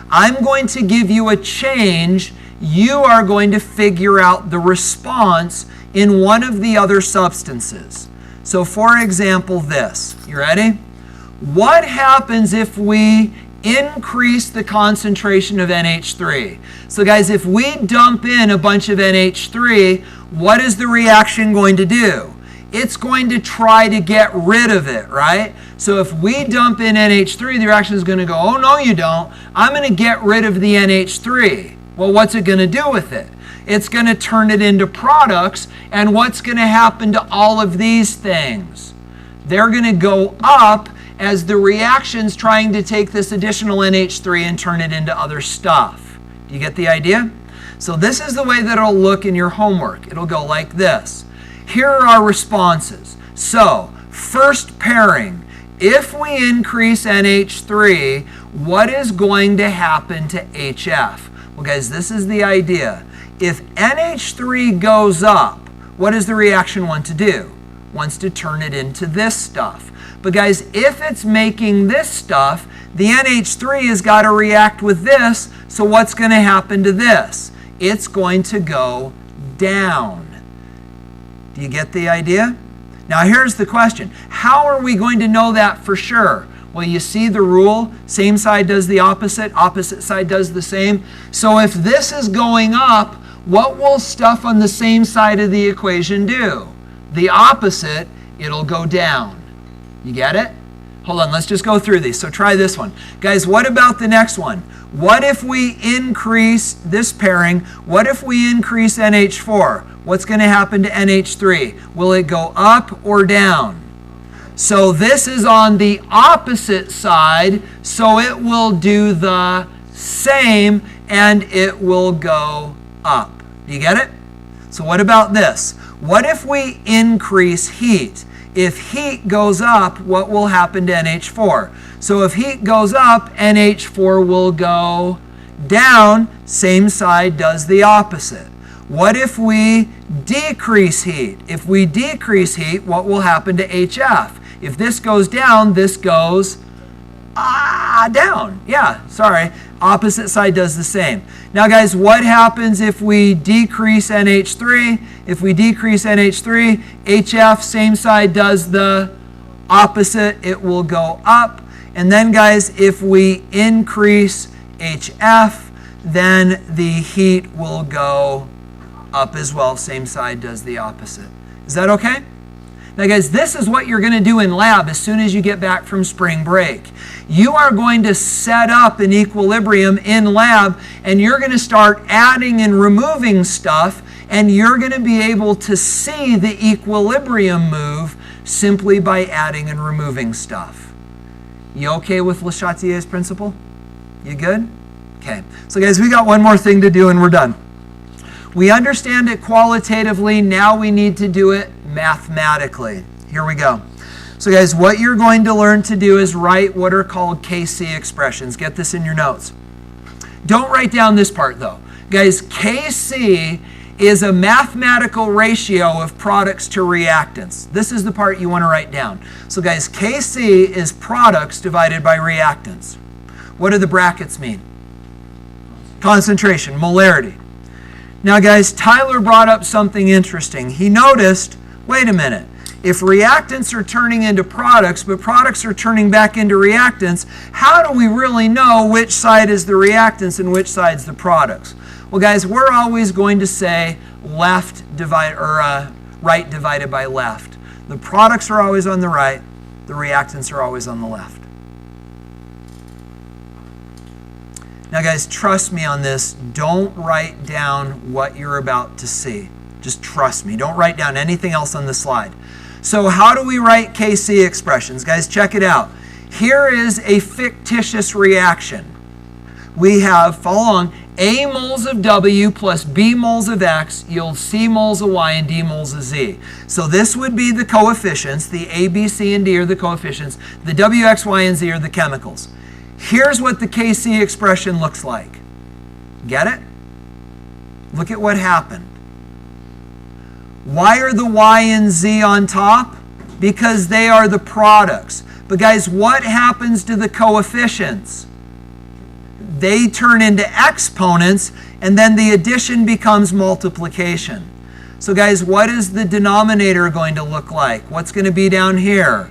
I'm going to give you a change. You are going to figure out the response in one of the other substances. So for example, this. You ready? What happens if we increase the concentration of NH3? So guys, if we dump in a bunch of NH3, what is the reaction going to do? It's going to try to get rid of it, right? So if we dump in NH3, the reaction is going to go, oh, no, you don't. I'm going to get rid of the NH3. Well, what's it going to do with it? It's going to turn it into products, and what's going to happen to all of these things? They're going to go up as the reaction's trying to take this additional NH3 and turn it into other stuff. Do you get the idea? So this is the way that it'll look in your homework. It'll go like this. Here are our responses. So, first pairing. If we increase NH3, what is going to happen to HF? Well, guys, this is the idea. If NH3 goes up, what does the reaction want to do? Wants to turn it into this stuff. But guys, if it's making this stuff, the NH3 has got to react with this, so what's going to happen to this? It's going to go down. Do you get the idea? Now here's the question. How are we going to know that for sure? Well, you see the rule, same side does the opposite side does the same. So if this is going up, what will stuff on the same side of the equation do? The opposite, it'll go down. You get it? Hold on, let's just go through these. So try this one. Guys, what about the next one? What if we increase this pairing? What if we increase NH4? What's going to happen to NH3? Will it go up or down? So this is on the opposite side, so it will do the same and it will go up. Do you get it? So what about this? What if we increase heat? If heat goes up, what will happen to NH4? So if heat goes up, NH4 will go down. Same side does the opposite. What if we decrease heat? If we decrease heat, what will happen to HF? If this goes down, this goes down. Yeah, sorry. Opposite side does the same. Now guys, what happens if we decrease NH3? If we decrease NH3, HF, same side does the opposite. It will go up. And then guys, if we increase HF, then the heat will go up as well. Same side does the opposite. Is that okay? Now guys, this is what you're going to do in lab as soon as you get back from spring break. You are going to set up an equilibrium in lab and you're going to start adding and removing stuff and you're going to be able to see the equilibrium move simply by adding and removing stuff. You okay with Le Chatelier's principle? You good? Okay. So guys, we got one more thing to do and we're done. We understand it qualitatively, now we need to do it mathematically. Here we go. So guys, what you're going to learn to do is write what are called KC expressions. Get this in your notes. Don't write down this part though. Guys, KC is a mathematical ratio of products to reactants. This is the part you want to write down. So guys, KC is products divided by reactants. What do the brackets mean? Concentration, molarity. Now guys, Tyler brought up something interesting. He noticed, wait a minute, if reactants are turning into products, but products are turning back into reactants, how do we really know which side is the reactants and which side's the products? Well guys, we're always going to say right divided by left. The products are always on the right, the reactants are always on the left. Now guys, trust me on this. Don't write down what you're about to see. Just trust me. Don't write down anything else on the slide. So how do we write KC expressions? Guys, check it out. Here is a fictitious reaction. We have, follow along, A moles of W plus B moles of X yields C moles of Y and D moles of Z. So this would be the coefficients. The A, B, C, and D are the coefficients. The W, X, Y, and Z are the chemicals. Here's what the KC expression looks like. Get it? Look at what happened. Why are the Y and Z on top? Because they are the products. But guys, what happens to the coefficients? They turn into exponents, and then the addition becomes multiplication. So guys, what is the denominator going to look like? What's going to be down here?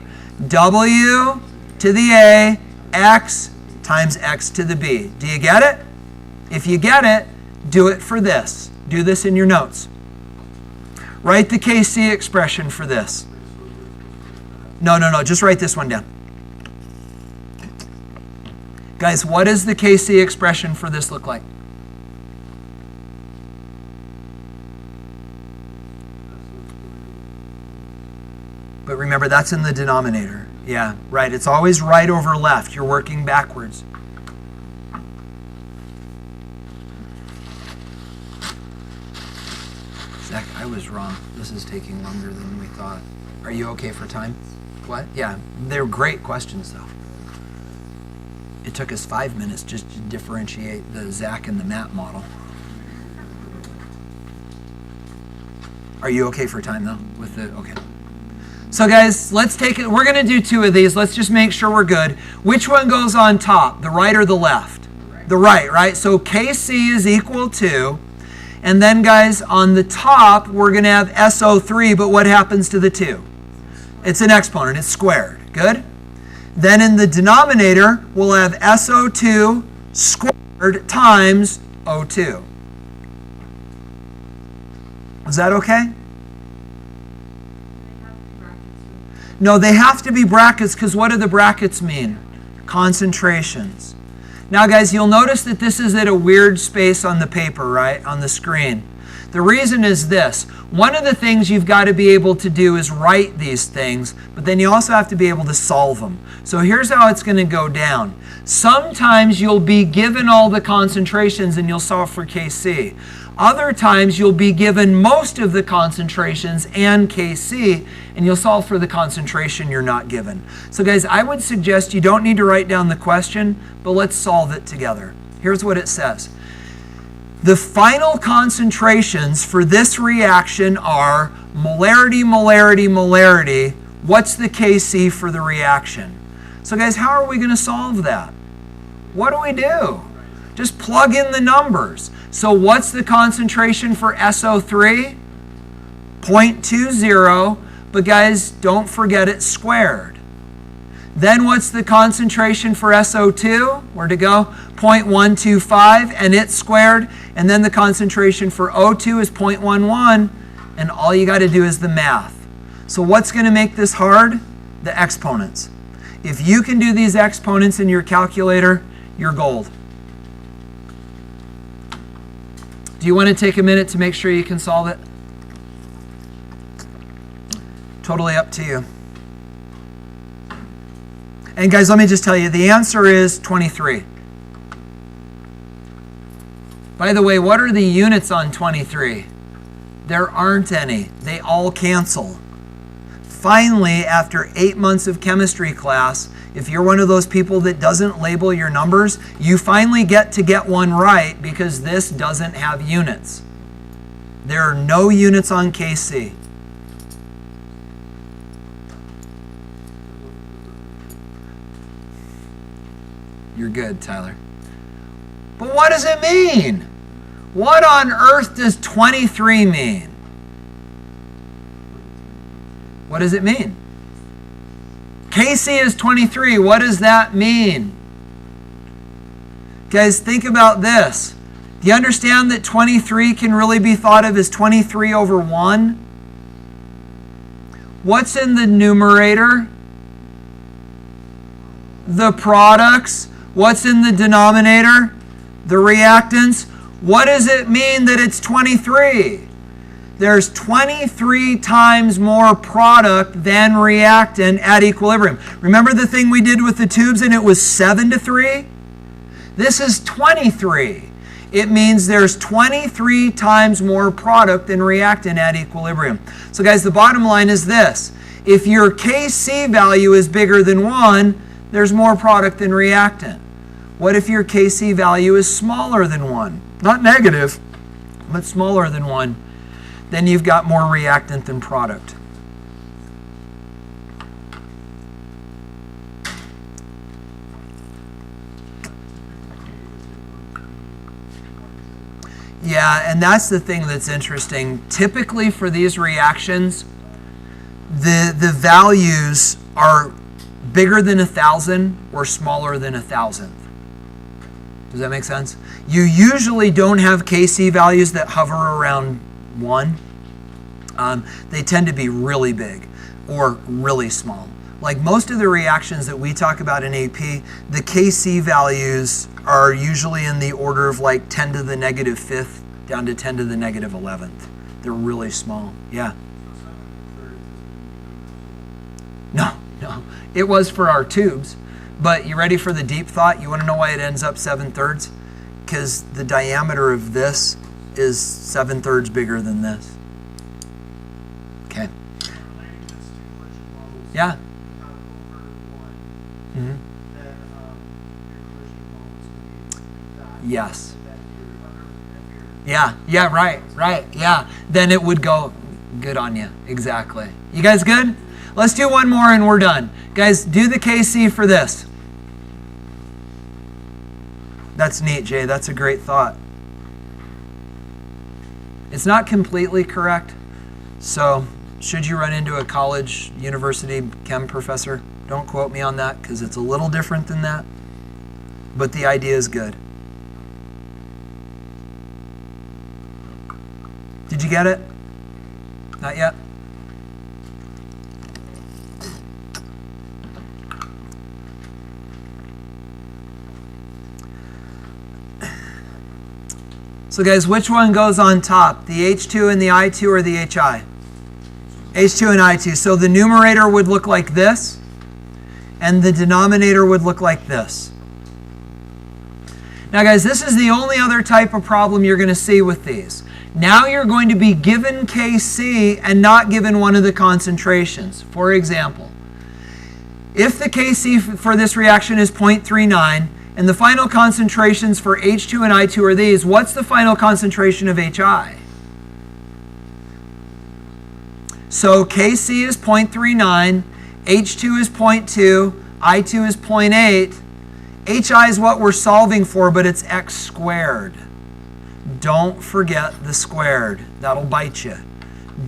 W to the A, X times X to the B. Do you get it? If you get it, do it for this. Do this in your notes. Write the KC expression for this. No, just write this one down. Guys, what does the KC expression for this look like? But remember, that's in the denominator. Yeah, right. It's always right over left. You're working backwards. Zach, I was wrong. This is taking longer than we thought. Are you okay for time? What? Yeah, they're great questions, though. It took us 5 minutes just to differentiate the Zach and the Matt model. Are you okay for time, though? With the okay. So guys, let's take it. We're going to do two of these. Let's just make sure we're good. Which one goes on top, the right or the left? The right, right? So KC is equal to, And then, guys, on the top, we're going to have SO3, but what happens to the 2? It's an exponent. It's squared. Good? Then in the denominator, we'll have SO2 squared times O2. Is that okay? No, they have to be brackets because what do the brackets mean? Concentrations. Now, guys, you'll notice that this is at a weird space on the paper, right? On the screen. The reason is this. One of the things you've got to be able to do is write these things, but then you also have to be able to solve them. So here's how it's going to go down. Sometimes you'll be given all the concentrations and you'll solve for Kc. Other times you'll be given most of the concentrations and Kc, and you'll solve for the concentration you're not given. So guys, I would suggest you don't need to write down the question, but let's solve it together. Here's what it says. The final concentrations for this reaction are molarity, molarity, molarity. What's the Kc for the reaction? So guys, how are we going to solve that? What do we do? Just plug in the numbers. So what's the concentration for SO3? 0.20, but guys, don't forget it's squared. Then what's the concentration for SO2? Where'd it go? 0.125, and it's squared. And then the concentration for O2 is 0.11, and all you got to do is the math. So what's going to make this hard? The exponents. If you can do these exponents in your calculator, you're gold. Do you want to take a minute to make sure you can solve it? Totally up to you. And guys, let me just tell you, the answer is 23. By the way, what are the units on 23? There aren't any. They all cancel. Finally, after 8 months of chemistry class, if you're one of those people that doesn't label your numbers, you finally get to get one right because this doesn't have units. There are no units on Kc. You're good, Tyler. But what does it mean? What on earth does 23 mean? What does it mean? Kc is 23. What does that mean? Guys, think about this. Do you understand that 23 can really be thought of as 23 over 1? What's in the numerator? The products. What's in the denominator? The reactants. What does it mean that it's 23? There's 23 times more product than reactant at equilibrium. Remember the thing we did with the tubes and it was 7-3? This is 23. It means there's 23 times more product than reactant at equilibrium. So guys, the bottom line is this. If your Kc value is bigger than 1, there's more product than reactant. What if your Kc value is smaller than 1? Not negative, but smaller than 1. Then you've got more reactant than product. Yeah, and that's the thing that's interesting. Typically for these reactions, the values are bigger than 1,000 or smaller than 1,000th. Does that make sense? You usually don't have Kc values that hover around 1. They tend to be really big or really small. Like most of the reactions that we talk about in AP, the Kc values are usually in the order of like 10 to the negative 5th down to 10 to the negative 11th. They're really small. Yeah. No. It was for our tubes. But you ready for the deep thought? You want to know why it ends up 7/3? Because the diameter of this is 7/3 bigger than this. Okay. Yeah. Mm-hmm. Yes. Yeah, right, yeah. Then it would go good on you. Exactly. You guys good? Let's do one more and we're done. Guys, do the Kc for this. That's neat, Jay. That's a great thought. It's not completely correct. So should you run into a college, university chem professor, don't quote me on that because it's a little different than that. But the idea is good. Did you get it? Not yet? So guys, which one goes on top? The H2 and the I2 or the HI? H2 and I2. So the numerator would look like this, and the denominator would look like this. Now guys, this is the only other type of problem you're going to see with these. Now you're going to be given Kc and not given one of the concentrations. For example, if the Kc for this reaction is 0.39, and the final concentrations for H2 and I2 are these, what's the final concentration of HI? So Kc is 0.39, H2 is 0.2, I2 is 0.8. HI is what we're solving for, but it's x squared. Don't forget the squared. That'll bite you.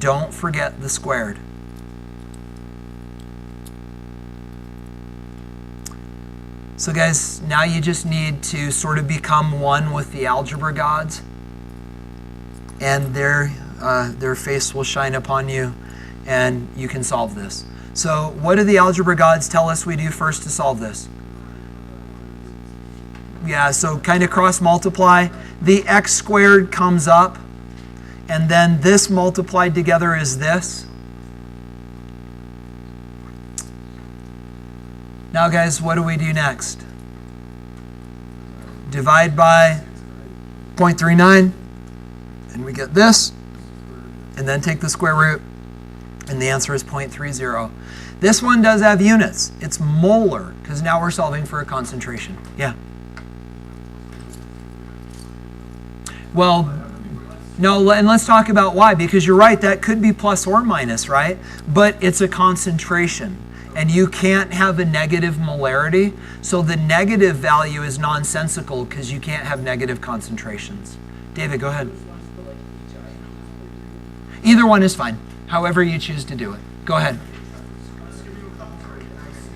Don't forget the squared. So guys, now you just need to sort of become one with the algebra gods, and their face will shine upon you, and you can solve this. So what do the algebra gods tell us we do first to solve this? Yeah, so kind of cross multiply. The x squared comes up, and then this multiplied together is this. Now guys, what do we do next? Divide by 0.39, and we get this, and then take the square root, and the answer is 0.30. This one does have units. It's molar, because now we're solving for a concentration. Yeah? Well, no, and let's talk about why, because you're right, that could be plus or minus, right? But it's a concentration. And you can't have a negative molarity, so the negative value is nonsensical because you can't have negative concentrations. David, go ahead. Either one is fine, however you choose to do it. Go ahead. Let's give you a couple for you. I see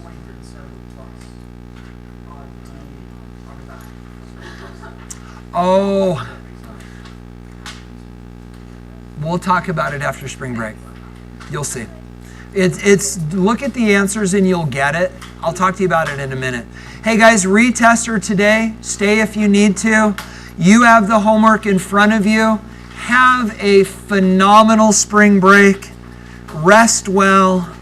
8.7 plus on the back. Oh, we'll talk about it after spring break. You'll see. It's look at the answers and you'll get it. I'll talk to you about it in a minute. Hey guys, retester today. Stay if you need to. You have the homework in front of you. Have a phenomenal spring break. Rest well.